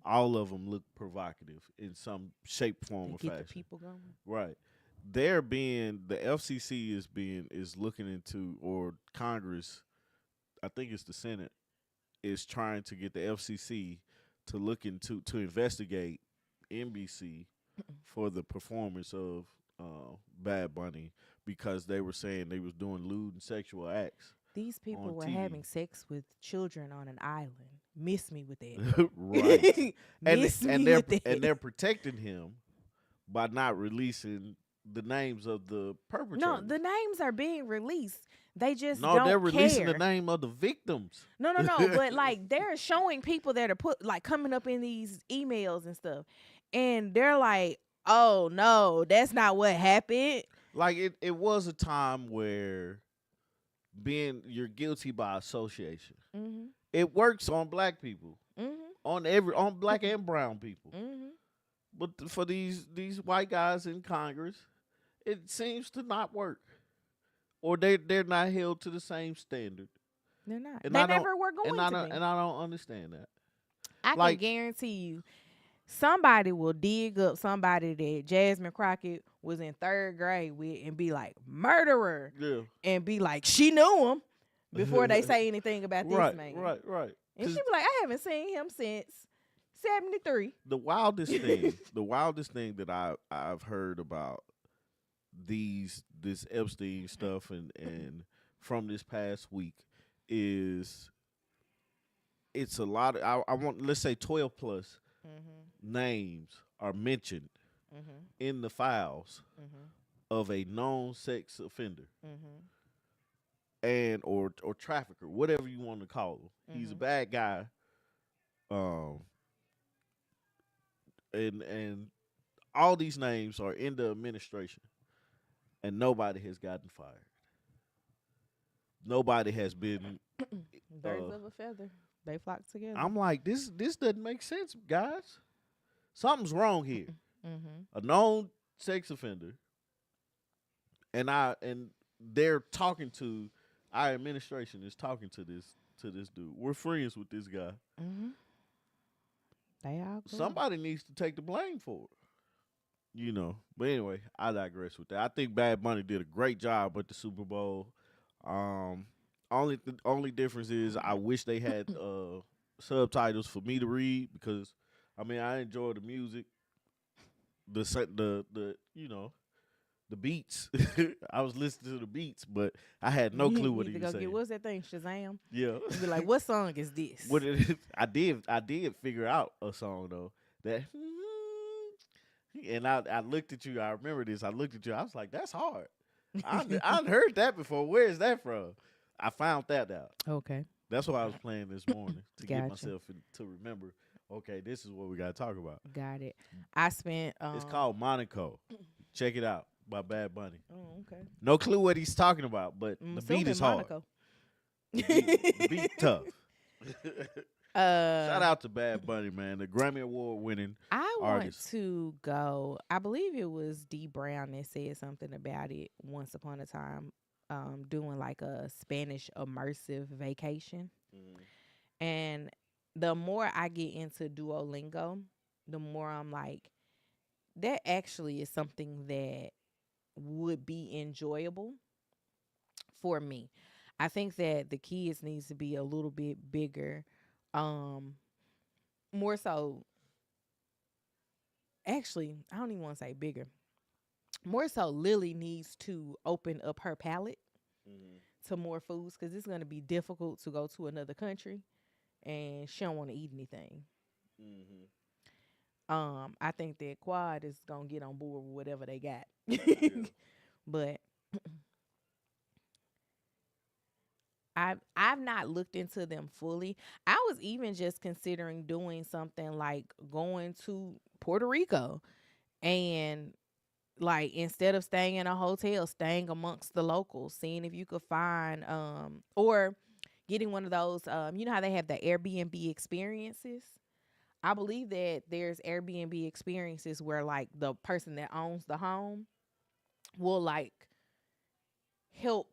all of them look provocative in some shape, form, or get fashion. The people going. Right. The FCC is looking into, or Congress, I think it's the Senate, is trying to get the FCC to look into, to investigate NBC for the performance of Bad Bunny, because they were saying they was doing lewd and sexual acts. These people were TV. having sex with children on an island. Miss me with that. Right. Miss me with that. And they're protecting him by not releasing the names of the perpetrators. No, the names are being released. They just they're releasing care. the name of the victims. No, but like they're showing people that are like coming up in these emails and stuff, and they're like, "Oh no, that's not what happened." Like it was a time where you're guilty by association. Mm-hmm. It works on black people, on black and brown people. Mm-hmm. But for these white guys in Congress, it seems to not work, or they're not held to the same standard. They're not. And they never were going to be. And I don't understand that. I can guarantee you, somebody will dig up somebody that Jasmine Crockett was in 3rd grade with and be like, murderer. Yeah. And be like, she knew him, before they say anything about this man. Right. And she be like, I haven't seen him since 73. The wildest thing that I've heard about this Epstein stuff and from this past week is, it's a lot of, I want, let's say 12 plus names are mentioned in the files of a known sex offender and or trafficker, whatever you want to call him. He's a bad guy. And all these names are in the administration, and nobody has gotten fired. Nobody has been. Birds of a feather, they flock together. I'm like, this doesn't make sense, guys. Something's wrong here. A known sex offender, and they're talking to, our administration is talking to this dude. We're friends with this guy. They all cool. Somebody needs to take the blame for it. But anyway, I digress with that. I think Bad Bunny did a great job at the Super Bowl. only difference is I wish they had subtitles for me to read because I mean I enjoy the music, the the beats. I was listening to the beats, but I had no You clue what need he to was go get saying. what's that thing, Shazam? Yeah. And be like, what song is What this? it, I did figure out a song though that and I looked at you. I remember this. I looked at you. I was like, that's hard. I heard that before. Where is that from? I found that out. Okay, That's why I was playing this morning to get gotcha. myself to remember. Okay, this is what we got to talk about. Got it. I spent It's called Monaco. Check it out by Bad Bunny. oh, okay. No clue what he's talking about, but I'm the beat assuming is hard. Monaco. The beat tough. uh Shout out to Bad Bunny, man, the Grammy Award winning I want artist. to go. I believe it was D Brown that said something about it once upon a time, doing like a Spanish immersive vacation. Mhm. And the more I get into Duolingo, the more I'm like, that actually is something that would be enjoyable for me. I think that the kids needs to be a little bit bigger. Um, more so, actually, I don't even want to say bigger. More so, Lily needs to open up her palate Mhm. to more foods because it's going to be difficult to go to another country and she don't want to eat anything. Mhm. I think that Quad is gonna get on board with whatever they got. Yeah. But I've not looked into them fully. I was even just considering doing something like going to Puerto Rico and like instead of staying in a hotel, staying amongst the locals, seeing if you could find or getting one of those you know how they have the Airbnb experiences. I believe that there's Airbnb experiences where like the person that owns the home will like help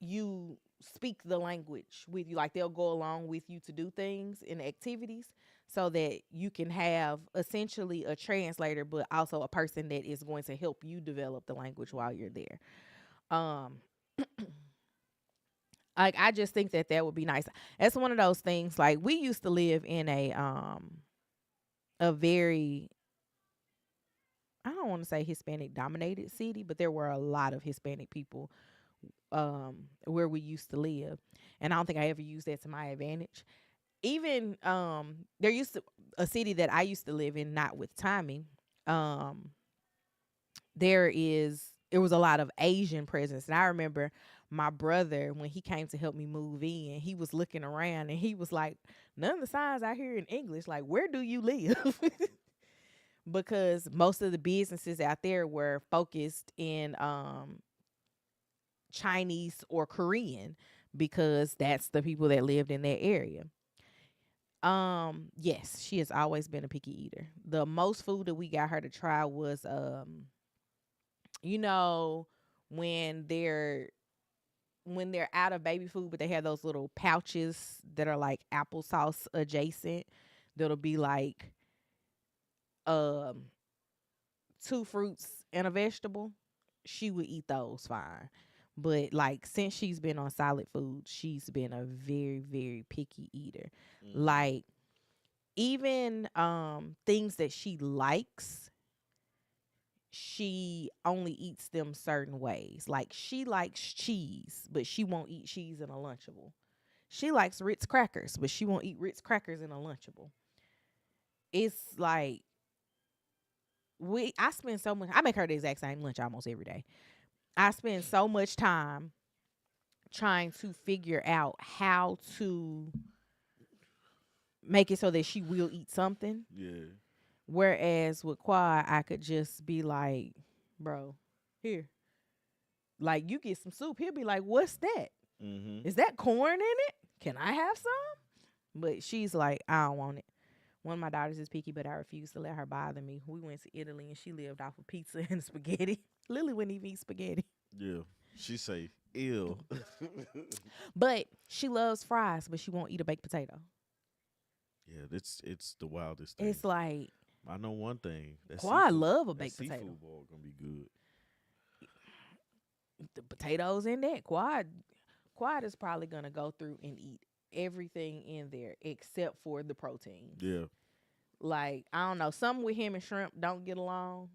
you speak the language with you. Like they'll go along with you to do things and activities so that you can have essentially a translator, but also a person that is going to help you develop the language while you're there. Um, like I just think that that would be nice. That's one of those things. Like we used to live in a very I don't want to say Hispanic dominated city, but there were a lot of Hispanic people where we used to live. And I don't think I ever used that to my advantage. Even there used to a city that I used to live in, not with Tommy, um, there was a lot of Asian presence. And I remember my brother when he came to help me move in, he was looking around and he was like, none of the signs I hear in English, like, where do you live? Because most of the businesses out there were focused in Chinese or Korean because that's the people that lived in that area. Yes, she has always been a picky eater. The most food that we got her to try was you know, when they're when they're out of baby food, but they have those little pouches that are like applesauce adjacent. That'll be like um two fruits and a vegetable. She would eat those fine. But like since she's been on solid food, she's been a very, very picky eater. Mhm. Like even things that she likes, she only eats them certain ways. Like she likes cheese, but she won't eat cheese in a Lunchable. She likes Ritz crackers, but she won't eat Ritz crackers in a Lunchable. It's like we I spend so much I make her the exact same lunch almost every day. I spend so much time trying to figure out how to make it so that she will eat something. Yeah. Whereas with Quad, I could just be like, bro, here. Like you get some soup. He'll be like, what's that? Mhm. Is that corn in it? Can I have some? But she's like, I don't want it. One of my daughters is picky, but I refuse to let her bother me. We went to Italy and she lived off of pizza and spaghetti. Lily wouldn't even eat spaghetti. Yeah. She say ill. But she loves fries, but she won't eat a baked potato. Yeah, it's the wildest thing. It's like, I know one thing. That Quad seafood, love a that baked potato. seafood bowl gonna be good. The potatoes in that. Quad is probably gonna go through and eat everything in there except for the proteins. Yeah. Like, I don't know, something with him and shrimp don't get along.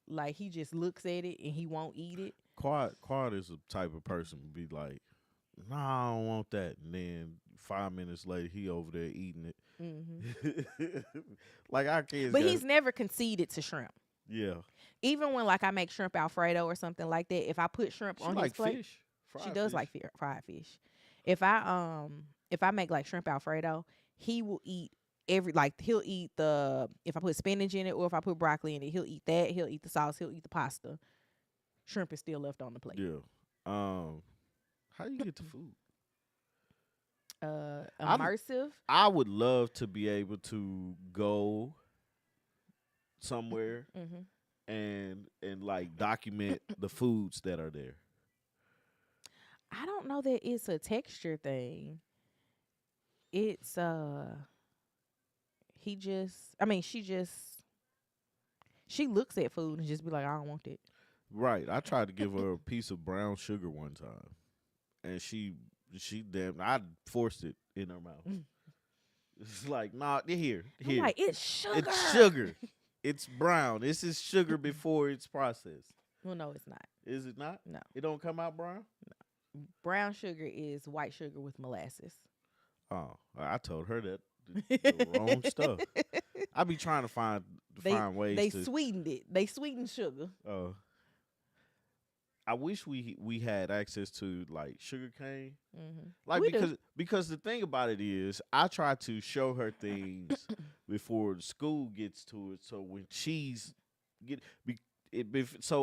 Like, he just looks at it and he won't eat it. Quad is the type of person to be like, nah, I don't want that. And then 5 minutes later, he over there eating it. Like our kids. But he's never conceded to shrimp. Yeah. Even when like I make shrimp Alfredo or something like that, if I put shrimp She on like his plate, fish. she does like fried fish. If I make like shrimp Alfredo, he will eat he'll eat if I put spinach in it or if I put broccoli in it, he'll eat that. He'll eat the sauce. He'll eat the pasta. Shrimp is still left on the plate. Yeah. How you get the food? Immersive. I would love to be able to go somewhere and like document the foods that are there. I don't know that it's a texture thing. It's she looks at food and just be like, I don't want it. Right. I tried to give her a piece of brown sugar one time, and she I forced it in her mouth. It's like, nah, here. I'm like, it's sugar. It's sugar. It's brown. This is sugar before it's processed. Well, no, it's not. Is it not? No. It don't come out brown? No. Brown sugar is white sugar with molasses. Oh, I told her that the wrong stuff. I be trying to find ways. They sweetened it. They sweetened sugar. I wish we had access to like sugar cane, like because the thing about it is I try to show her things before the school gets to it. So when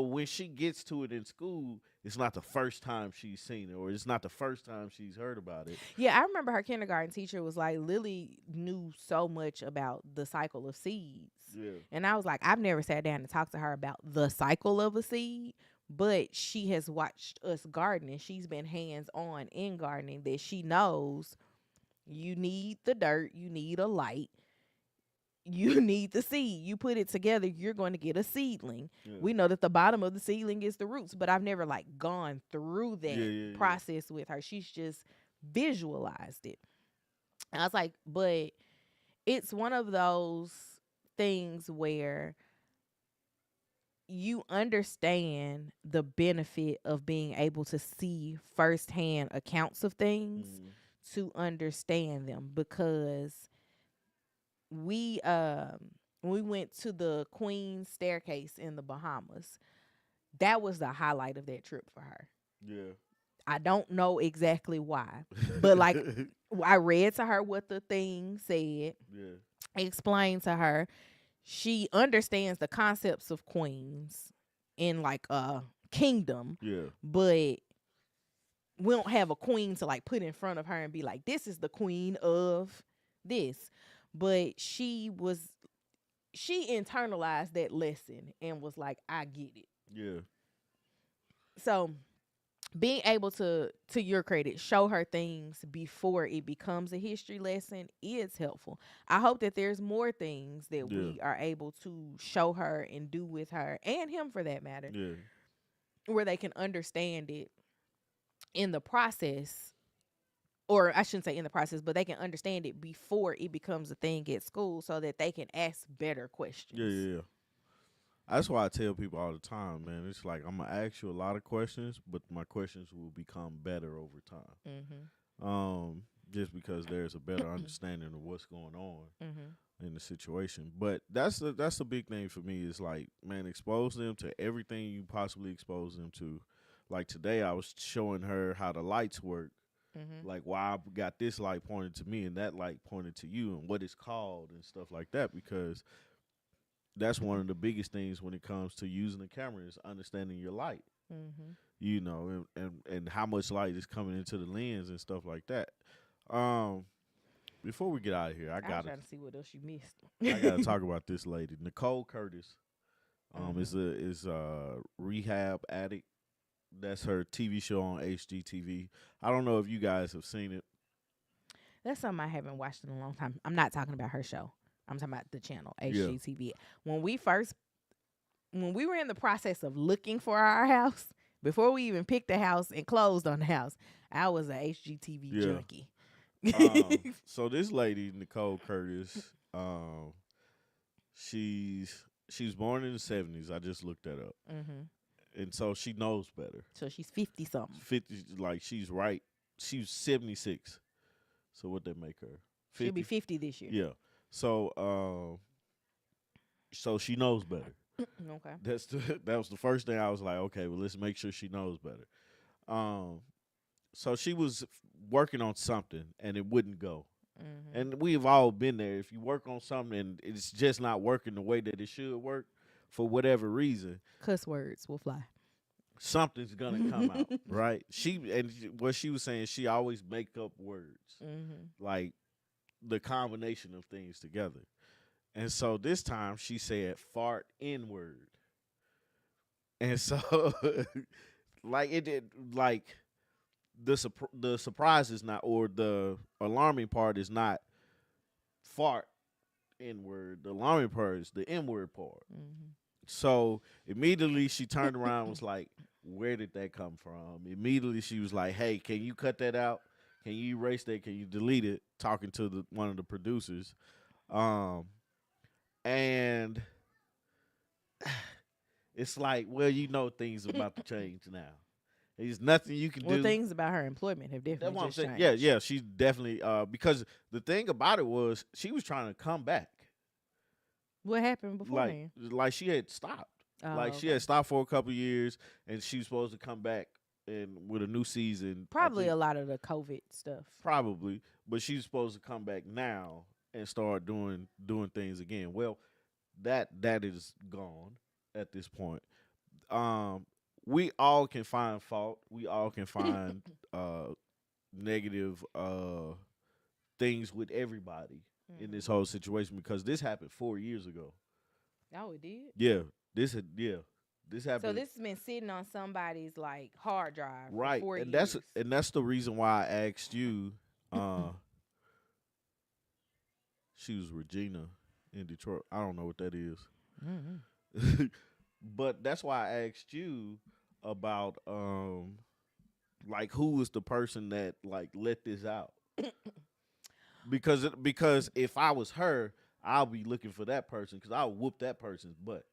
when she gets to it in school, it's not the first time she's seen it, or it's not the first time she's heard about it. Yeah, I remember her kindergarten teacher was like, Lily knew so much about the cycle of seeds. Yeah. And I was like, I've never sat down and talked to her about the cycle of a seed, but she has watched us gardening. She's been hands-on in gardening, that she knows you need the dirt, you need a light, you need the seed. You put it together, you're going to get a seedling. Yeah. We know that the bottom of the seedling is the roots, but I've never like gone through that process with her. She's just visualized it. And I was like, but it's one of those things where you understand the benefit of being able to see firsthand accounts of things to understand them, because we went to the Queen's Staircase in the Bahamas. That was the highlight of that trip for her. Yeah. I don't know exactly why, but like I read to her what the thing said. Yeah. Explained to her. She understands the concepts of queens in like a kingdom. Yeah. But we don't have a queen to like put in front of her and be like, this is the queen of this. But she internalized that lesson and was like, I get it. Yeah. So being able to your credit, show her things before it becomes a history lesson is helpful. I hope that there's more things that we are able to show her and do with her, and him for that matter, where they can understand it in the process. Or I shouldn't say in the process, but they can understand it before it becomes a thing at school, so that they can ask better questions. Yeah. That's why I tell people all the time, man. It's like I'm going to ask you a lot of questions, but my questions will become better over time. Just because there's a better understanding of what's going on in the situation. But that's the big thing for me is like, man, expose them to everything you possibly expose them to. Like today I was showing her how the lights work. Like why I got this light pointed to me and that light pointed to you and what it's called and stuff like that, because that's one of the biggest things when it comes to using the camera is understanding your light. You know, and how much light is coming into the lens and stuff like that. Before we get out of here, I'm trying to see what else you missed. I gotta talk about this lady, Nicole Curtis. Is a rehab addict. That's her TV show on HGTV. I don't know if you guys have seen it. That's something I haven't watched in a long time. I'm not talking about her show. I'm talking about the channel, HGTV. Yeah. When we were in the process of looking for our house, Before we even picked the house and closed on the house, I was a HGTV Yeah. junkie. So this lady, Nicole Curtis, she's she's born in the 70s. I just looked that up. hmm And so she knows better. So she's 50 something. 50, like she's right. She's 76. So what that make her? She'll be 50? 50 this year. Yeah. So so she knows better. Okay. That was the first thing I was like, okay, well let's make sure she knows better. Um so she was working on something and it wouldn't go. hmm And we've all been there. If you work on something and it's just not working the way that it should work for whatever reason, Cuss words will fly. something's gonna come out, right? What she was saying, she always make up words, like the combination of things together. And so this time she said fart N word. And so like it did like the surprise is not, or the alarming part is not fart N word. The alarming part is the N word part. So immediately she turned around and was like, where did that come from? Immediately she was like, hey, can you cut that out? Can you erase that? Can you delete it? Talking to one of the producers. And it's like, well, things about to change now. There's nothing you can Well, do. things about her employment have That's definitely what I'm just saying. changed. Yeah, she's definitely because the thing about it was she was trying to come back. What happened beforehand? Like she had stopped. Oh, Like she had stopped for a couple years, and she was supposed to come back and with a new season. Probably a lot of the COVID stuff. Probably, but she's supposed to come back now and start doing things again. Well, that is gone at this point. We all can find fault. We all can find negative things with everybody in this whole situation, because this happened 4 years ago. Oh, it did? Yeah, this happened. So this has been sitting on somebody's like hard drive Right, for 4 and years. that's the reason why I asked you. She was Regina in Detroit. I don't know what that is. But that's why I asked you about like who was the person that like let this out. Because if I was her, I'll be looking for that person, because I'll whoop that person's butt.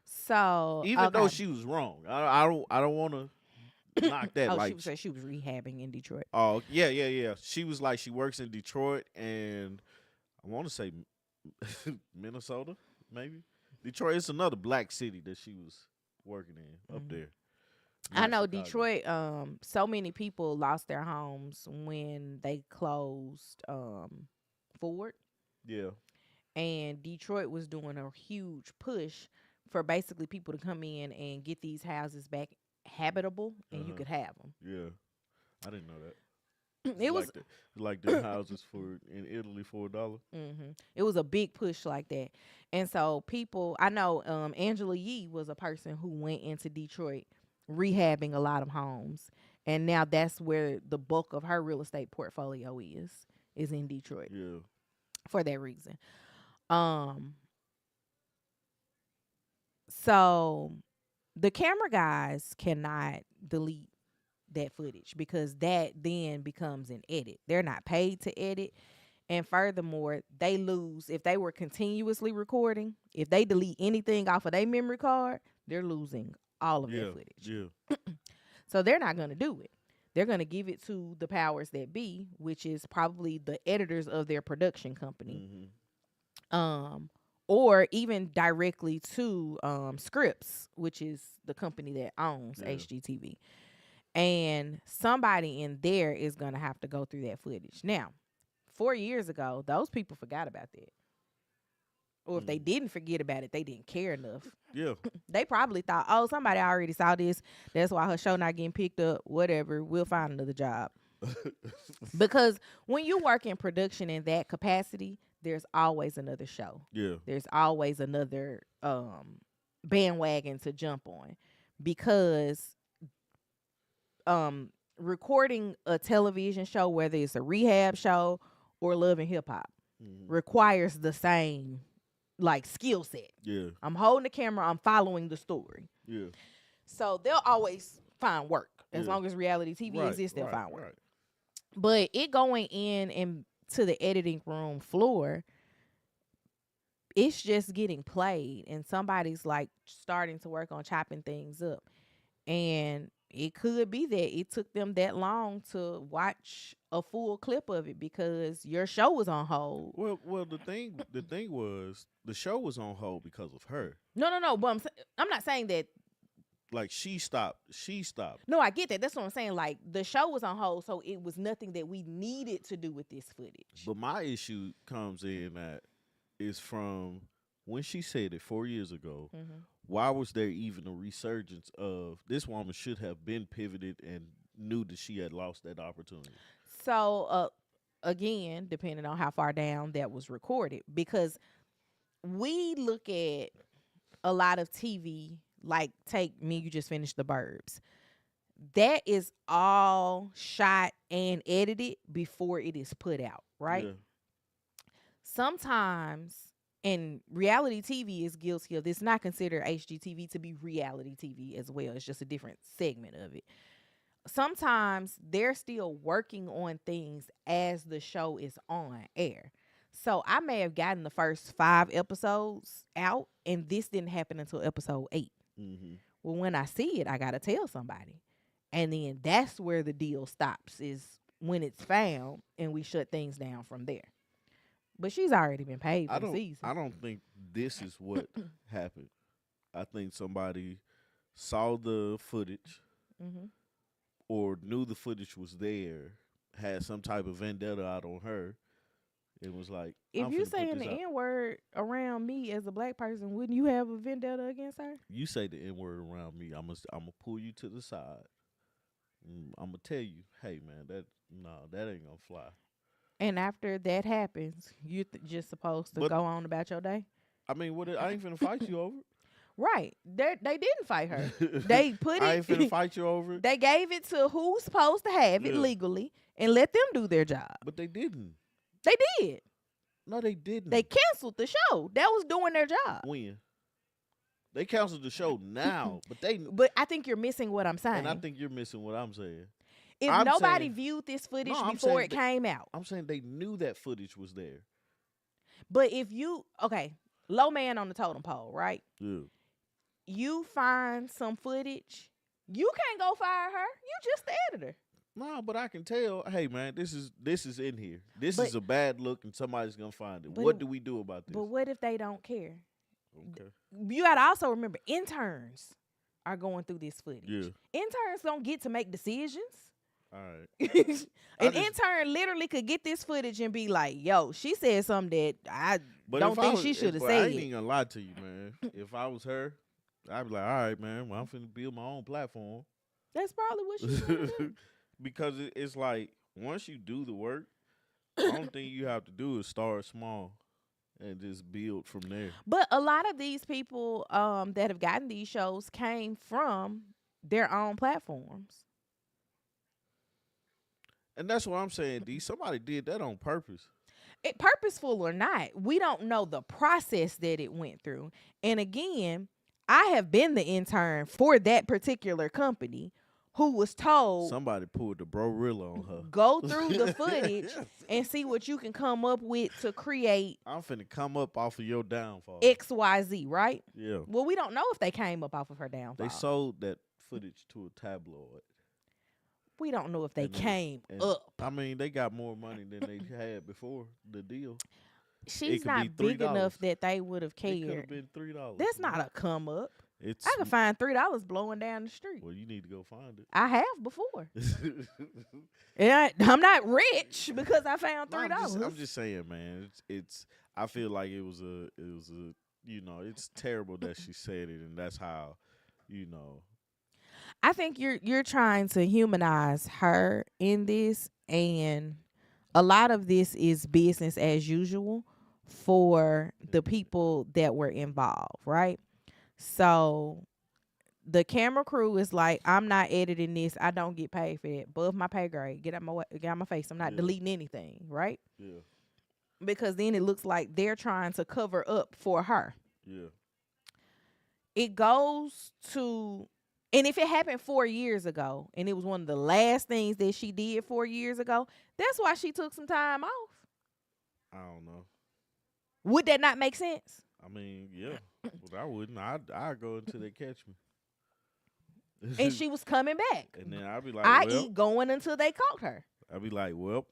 So Even though she was wrong, I don't want to knock that. Oh, like she was rehabbing in Detroit. Oh yeah. She was like, she works in Detroit, and I want to say Minnesota, maybe. Detroit is another black city that she was working in up there. I know Chicago. Detroit. So many people lost their homes when they closed Ford, Yeah. and Detroit was doing a huge push for basically people to come in and get these houses back habitable, and you could have them. Yeah. I didn't know that. It was like the houses in Italy for $1. It was a big push like that, and so people. I know Angela Yee was a person who went into Detroit rehabbing a lot of homes, and now that's where the bulk of her real estate portfolio is in Detroit. Yeah. For that reason. So the camera guys cannot delete that footage, because that then becomes an edit. They're not paid to edit. And furthermore, they lose if they were continuously recording. If they delete anything off of their memory card, they're losing all of that footage. Yeah. So they're not going to do it. They're going to give it to the powers that be, which is probably the editors of their production company. Or even directly to Scripps, which is the company that owns HGTV. And somebody in there is going to have to go through that footage. Now, 4 years ago, those people forgot about that. Or if they didn't forget about it, they didn't care enough. Yeah. They probably thought, oh, somebody already saw this. That's why her show not getting picked up. Whatever. We'll find another job. Because when you work in production in that capacity, there's always another show. Yeah. There's always another bandwagon to jump on. Because recording a television show, whether it's a rehab show or Love and Hip Hop, requires the same like skill set. Yeah. I'm holding the camera, I'm following the story. Yeah. So they'll always find work. As Yeah. long as reality TV Right. exists, they'll Right. find work. Right. But it going in and to the editing room floor, it's just getting played, and somebody's like starting to work on chopping things up. And it could be that it took them that long to watch a full clip of it because your show was on hold. Well, the thing was the show was on hold because of her. No. But I'm not saying that. Like she stopped. She stopped. No, I get that. That's what I'm saying. Like the show was on hold, so it was nothing that we needed to do with this footage. But my issue comes in that is from when she said it 4 years ago. Mm-hmm. Why was there even a resurgence of this woman should have been pivoted and knew that she had lost that opportunity? So, again, depending on how far down that was recorded, because we look at a lot of TV, like take me, you just finished The Burbs. That is all shot and edited before it is put out, right? Yeah. Sometimes, and reality TV is guilty of this, not consider HGTV to be reality TV as well. It's just a different segment of it. Sometimes they're still working on things as the show is on air. So I may have gotten the first 5 episodes out, and this didn't happen until episode 8. Mm-hmm. Well, when I see it, I got to tell somebody. And then that's where the deal stops, is when it's found, and we shut things down from there. But she's already been paid for the season. I don't think this is what happened. I think somebody saw the footage Mm-hmm. or knew the footage was there, had some type of vendetta out on her, and was like, If I'm you finna put saying this the out. N-word around me as a black person, wouldn't you have a vendetta against her? You say the N word around me, I'm gonna pull you to the side. I'm gonna tell you, hey man, that ain't gonna fly. And after that happens, you're just supposed to But go on about your day? I mean, I ain't finna fight you over Right. They didn't fight her. it. They put I ain't it, finna fight you over it. they gave it to who's supposed to have it Yeah. legally and let them do their job. But they didn't. They did. No, they didn't. They canceled the show. That was doing their job. When they canceled the show now, But I think you're missing what I'm saying. and I think you're missing what I'm saying. If I'm nobody saying- viewed this footage No, I'm before saying it came out, I'm saying they knew that footage was there. but if you, okay, low man on the totem pole, right? Yeah. You find some footage, you can't go fire her. You just the editor. No, but I can tell. Hey, man, this is in here. This But- is a bad look, and somebody's gonna find it. but- What do we do about this? But what if they don't care? Okay. You got to also remember, interns are going through this footage. Yeah. Interns don't get to make decisions. All right. An just- intern literally could get this footage and be like, yo, she said something that I But don't if I think was- she should have but said. I ain't even gonna lie to you, man. If I was her, I'd be like, all right, man. Well, I'm finna build my own platform. That's probably what she should do. Because it's like once you do the work, the only thing you have to do is start small and just build from there. But a lot of these people that have gotten these shows came from their own platforms. And that's what I'm saying, D. Somebody did that on purpose. It, purposeful or not, we don't know the process that it went through. And again, I have been the intern for that particular company who was told, Somebody pulled the Brorilla on her. go through the footage and see what you can come up with to create I'm finna come up off of your downfall. XYZ, right? Yeah. Well, we don't know if they came up off of her downfall. They sold that footage to a tabloid. We don't know if they And came and up. I mean, they got more money than they had before the deal. She's could not be big $3. enough that they would have It could cared. have been $3. That's not a come up. It's I can find $3 blowing down the street. well, you need to go find I have before. it. And I'm not rich because I found No, $3. I'm just saying, man. It's. I feel like it was a. You know, it's terrible that she said it, and that's how. You know. I think you're trying to humanize her in this, and a lot of this is business as usual for the people that were involved, right? So the camera crew is like, I'm not editing this. I don't get paid for it. Above my pay grade. Get out my face. I'm not Yeah. deleting anything, right? Yeah. Because then it looks like they're trying to cover up for her. Yeah. It goes to And if it happened 4 years ago and it was one of the last things that she did 4 years ago, that's why she took some time off. I don't know. Would that not make sense? I mean, yeah, but I wouldn't. I'd go until they catch me. And she was coming back, And then I'd be like, i.e., well, going until they caught her. I'd be like, well,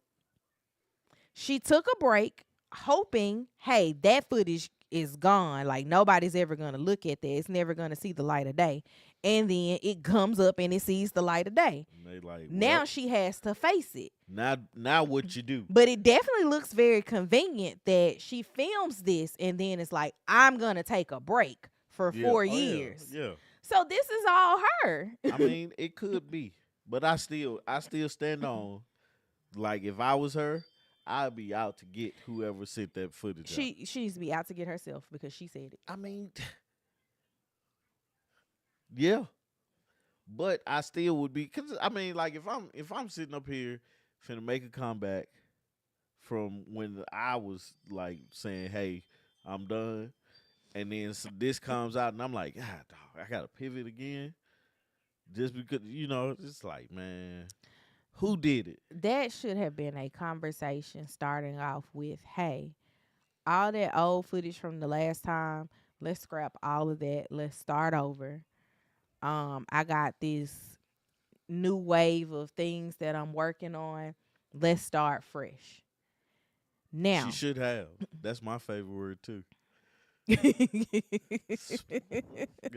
She took a break, hoping, hey, that footage is gone. Like, nobody's ever going to look at that. It's never going to see the light of day. And then it comes up and it sees the light of day. and they like, Now well, she has to face it. now what you do? But it definitely looks very convenient that she films this and then it's like, I'm going to take a break for Yeah. 4 years. Yeah. So this is all her. I mean, it could be, but I still stand on. Like, if I was her, I'd be out to get whoever sent that footage. She needs to be out to get herself because she said it. I mean, yeah, but I still would be, cause I mean, like if I'm sitting up here finna make a comeback from when I was like saying, hey, I'm done, and then this comes out, and I'm like, God, dog, I gotta pivot again, just because it's like, man, who did it? That should have been a conversation starting off with, hey, all that old footage from the last time, let's scrap all of that. Let's start over. I got this new wave of things that I'm working on. Let's start fresh. Now, She should have. That's my favorite word too.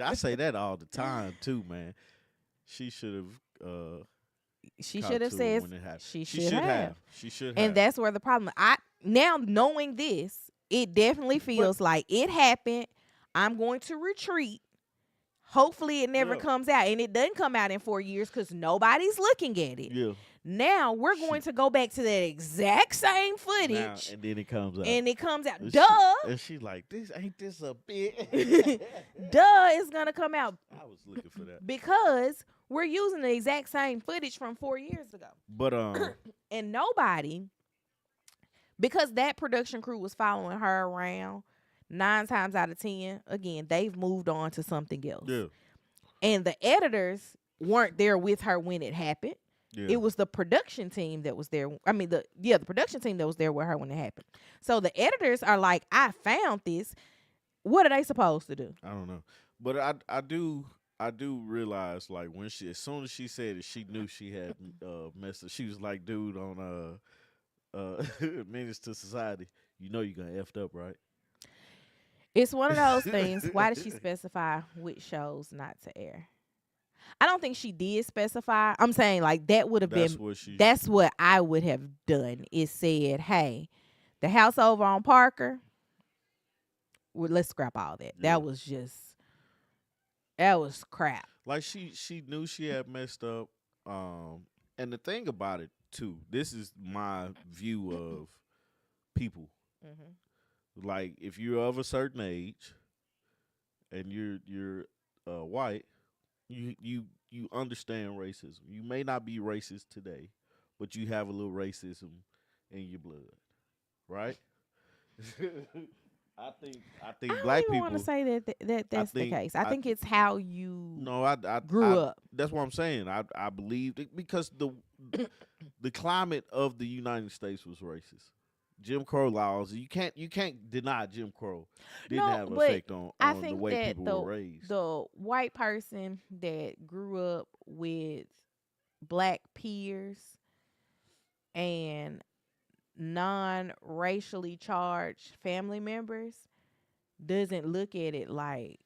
I say that all the time too, man. She should have. She Caught should have to it said when it happened. she should have. She should have. And that's where the problem. I now knowing this, it definitely feels like it happened. I'm going to retreat. Hopefully, it never Yeah. comes out, and it doesn't come out in 4 years because nobody's looking at it. Yeah. Now we're going to go back to that exact same Now, footage, and then it comes out. and it comes out. And Duh, and she's like, "This ain't this a bit." duh, it's gonna come out I was looking for that. because we're using the exact same footage from 4 years ago, But and nobody, because that production crew was following her around. 9 times out of 10, again, they've moved on to something else. yeah, And the editors weren't there with her when it happened. yeah. It was the production team that was there. I mean, the production team that was there with her when it happened. So the editors are like, I found this. What are they supposed to do? I don't know, but I do realize, like, when as soon as she said it, she knew she had messed up. She was like, dude on Menace to Society, you know you got effed up, right? It's one of those things. Why did she specify which shows not to air? I don't think she did specify. I'm saying, like, that would have been. That's what I would have done. Is said, hey, the house over on Parker. Well, let's scrap all that. Yeah. That was crap. Like, she knew she had messed up. And the thing about it too, this is my view of people. Mm-hmm. Like, if you're of a certain age and you're white, you understand racism. You may not be racist today, but you have a little racism in your blood, right? I think I black don't even people want to say that's the case. I think it's how you grew up. That's what I'm saying. I believe it because the climate of the United States was racist. Jim Crow laws, you can't deny Jim Crow didn't have an effect on the way people were raised. The white person that grew up with black peers and non-racially charged family members doesn't look at it like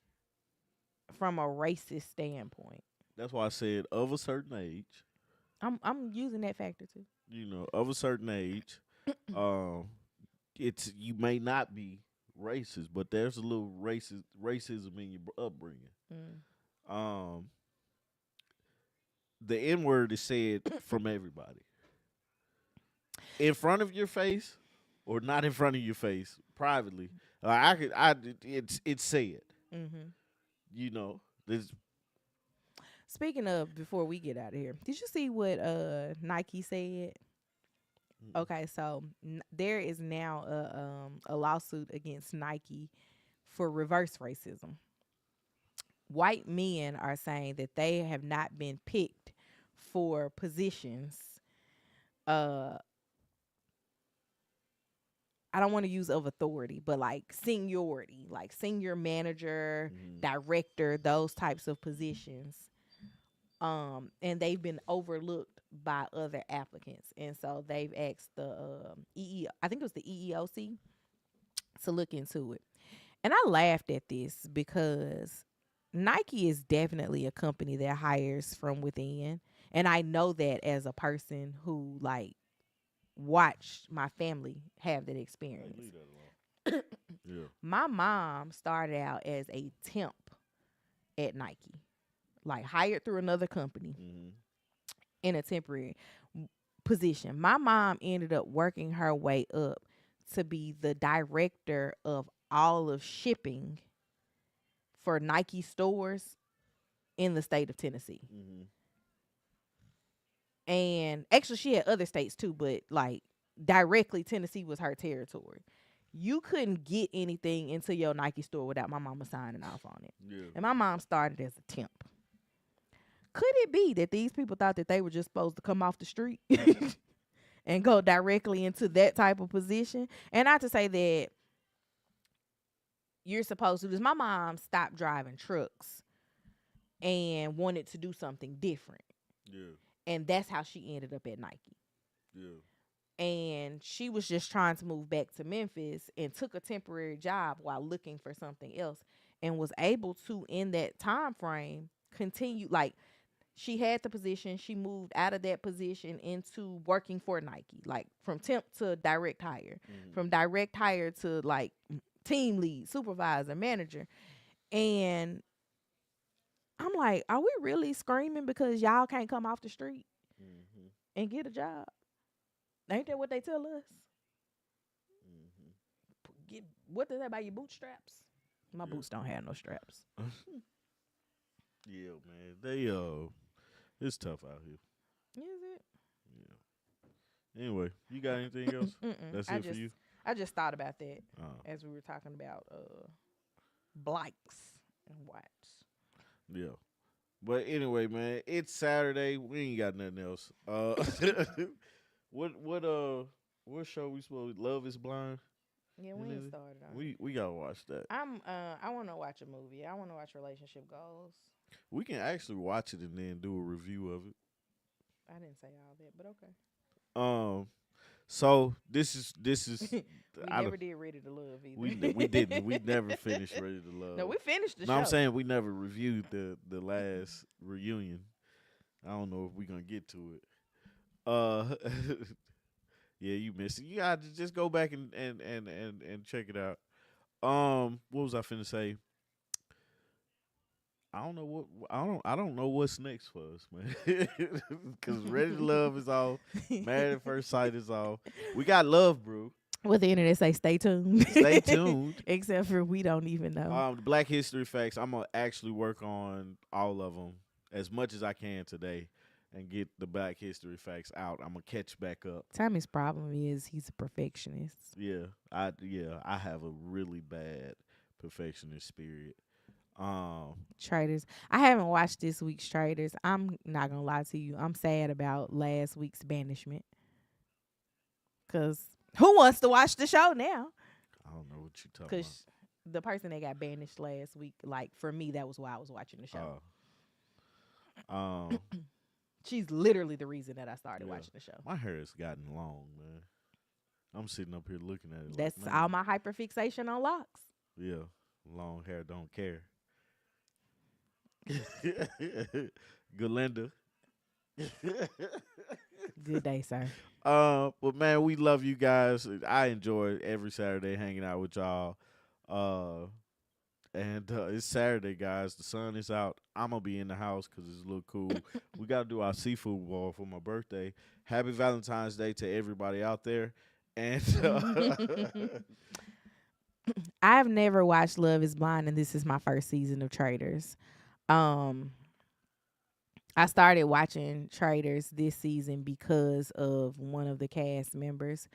from a racist standpoint. That's why I said of a certain age. I'm using that factor too. Of a certain age, it's you may not be racist, but there's a little racism in your upbringing. The N word is said from everybody, in front of your face or not in front of your face, privately. It's said. Mm-hmm. This. Speaking of, before we get out of here, did you see what Nike said? Okay, so there is now a lawsuit against Nike for reverse racism. white men are saying that they have not been picked for positions. Uh, I don't want to use of authority, but like seniority, like senior manager, Mm-hmm. director, those types of positions. And they've been overlooked by other applicants, and so they've asked the I think it was the EEOC, to look into it. And I laughed at this because Nike is definitely a company that hires from within. And I know that as a person who like watched my family have that Hey, experience. leave that alone. Yeah. My mom started out as a temp at Nike, like hired through another company Mm-hmm. in a temporary position. My mom ended up working her way up to be the director of all of shipping for Nike stores in the state of Tennessee. Mm-hmm. And actually, she had other states too, but like directly, Tennessee was her territory. You couldn't get anything into your Nike store without my mama signing off on it. Yeah. And my mom started as a temp. Could it be that these people thought that they were just supposed to come off the street and go directly into that type of position? And not to say that you're supposed to, because my mom stopped driving trucks and wanted to do something different. Yeah. And that's how she ended up at Nike. Yeah. And she was just trying to move back to Memphis and took a temporary job while looking for something else, and was able to, in that time frame, continue. Like, she had the position, she moved out of that position into working for Nike, like from temp to direct hire, Mm-hmm. from direct hire to like team lead, supervisor, manager. And I'm like, are we really screaming because y'all can't come off the street Mm-hmm. and get a job? Ain't that what they tell us? Mm-hmm. Get what does that about your bootstraps? My Yeah. boots don't have no straps. Yeah, man. They it's tough out here. Is it? Yeah. Anyway, you got anything else? That's it for you. I just thought about that Oh, as we were talking about blacks and whites. yeah. But anyway, man, it's Saturday. We ain't got nothing else. What show we supposed to Love is Blind? Yeah, we And ain't then started on it. we gotta watch that. I wanna watch a movie. I wanna watch Relationship Goals. We can actually watch it and then do a review of it. I didn't say all that, but okay. Um, so this is We I never don't, did Ready to Love we didn't we never finished Ready to Love. No, we finished the No, show. I'm saying we never reviewed the last reunion. I don't know if we're gonna get to it. Yeah, you missed it. You got to just go back and check it out. What was I finna say? I don't know what's next for us, man. Because Ready to Love is off, Married at First Sight is off. We got Love Brew. What the internet say, stay tuned. Stay tuned. Except for we don't even know. The Black History Facts. I'm gonna actually work on all of them as much as I can today, and get the Black History Facts out. I'm gonna catch back up. Tommy's problem is he's a perfectionist. I have a really bad perfectionist spirit. Traders. I haven't watched this week's Traders. I'm not gonna lie to you. I'm sad about last week's banishment. Cause who wants to watch the show now? I don't know what you talking about. Cause the person that got banished last week, like for me, that was why I was watching the show. She's literally the reason that I started watching the show. My hair has gotten long, man. I'm sitting up here looking at it. That's like, all my hyperfixation on locks. Yeah, long hair don't care. Galinda. Good day, sir. But man, we love you guys. I enjoy every Saturday hanging out with y'all. And it's Saturday, guys. The sun is out. I'm gonna be in the house because it's a little cool. We gotta do our seafood ball for my birthday. Happy Valentine's Day to everybody out there. And I've never watched Love is Blind, and this is my first season of Traders. I started watching Traders this season because of one of the cast members.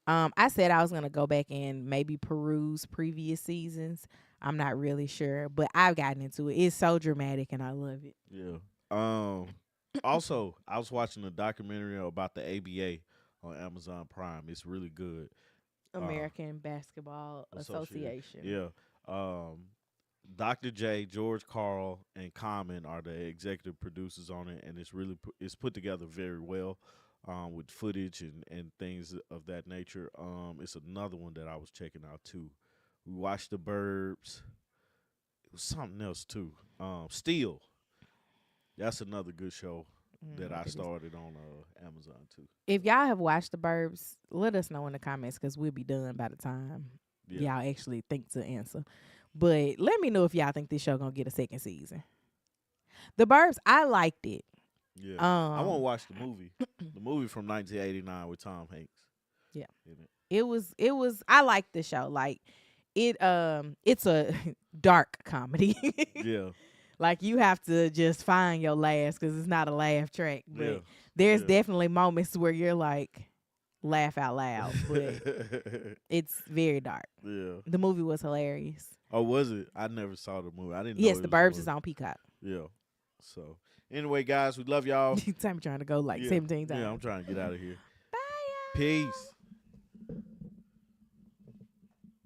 I said I was gonna go back and maybe peruse previous seasons. I'm not really sure, but I've gotten into it. It's so dramatic, and I love it. Yeah. Also, I was watching a documentary about the ABA on Amazon Prime. It's really good. Uh, American Basketball Associate. Association. Yeah. Um, Dr. J, George Carl, and Common are the executive producers on it, and it's put together very well, with footage and things of that nature. It's another one that I was checking out too. We watched The Burbs. It was something else too. Steel. That's another good show that I What it is. started on Amazon too. If y'all have watched the Burbs, let us know in the comments because we'll be done by the time Yeah, y'all actually think to answer. But let me know if y'all think this show gonna get a second season. The Burbs, I liked it. yeah. I want to Um, watch the movie. The movie from 1989 with Tom Hanks yeah, in it. it was. I liked the show. Like it's a dark comedy. Yeah, Like you have to just find your laughs because it's not a laugh track. yeah, But there's yeah. definitely moments where you're like laugh out loud. But it's very dark. Yeah. The movie was hilarious. Oh, was it? I never saw the movie. I didn't know Yes, it The was a Burbs is movie. on Peacock. Yeah. So, anyway, guys, we love y'all. Time trying to go like Yeah. 17 times. Yeah, I'm trying to get out of here. Bye, y'all. Peace.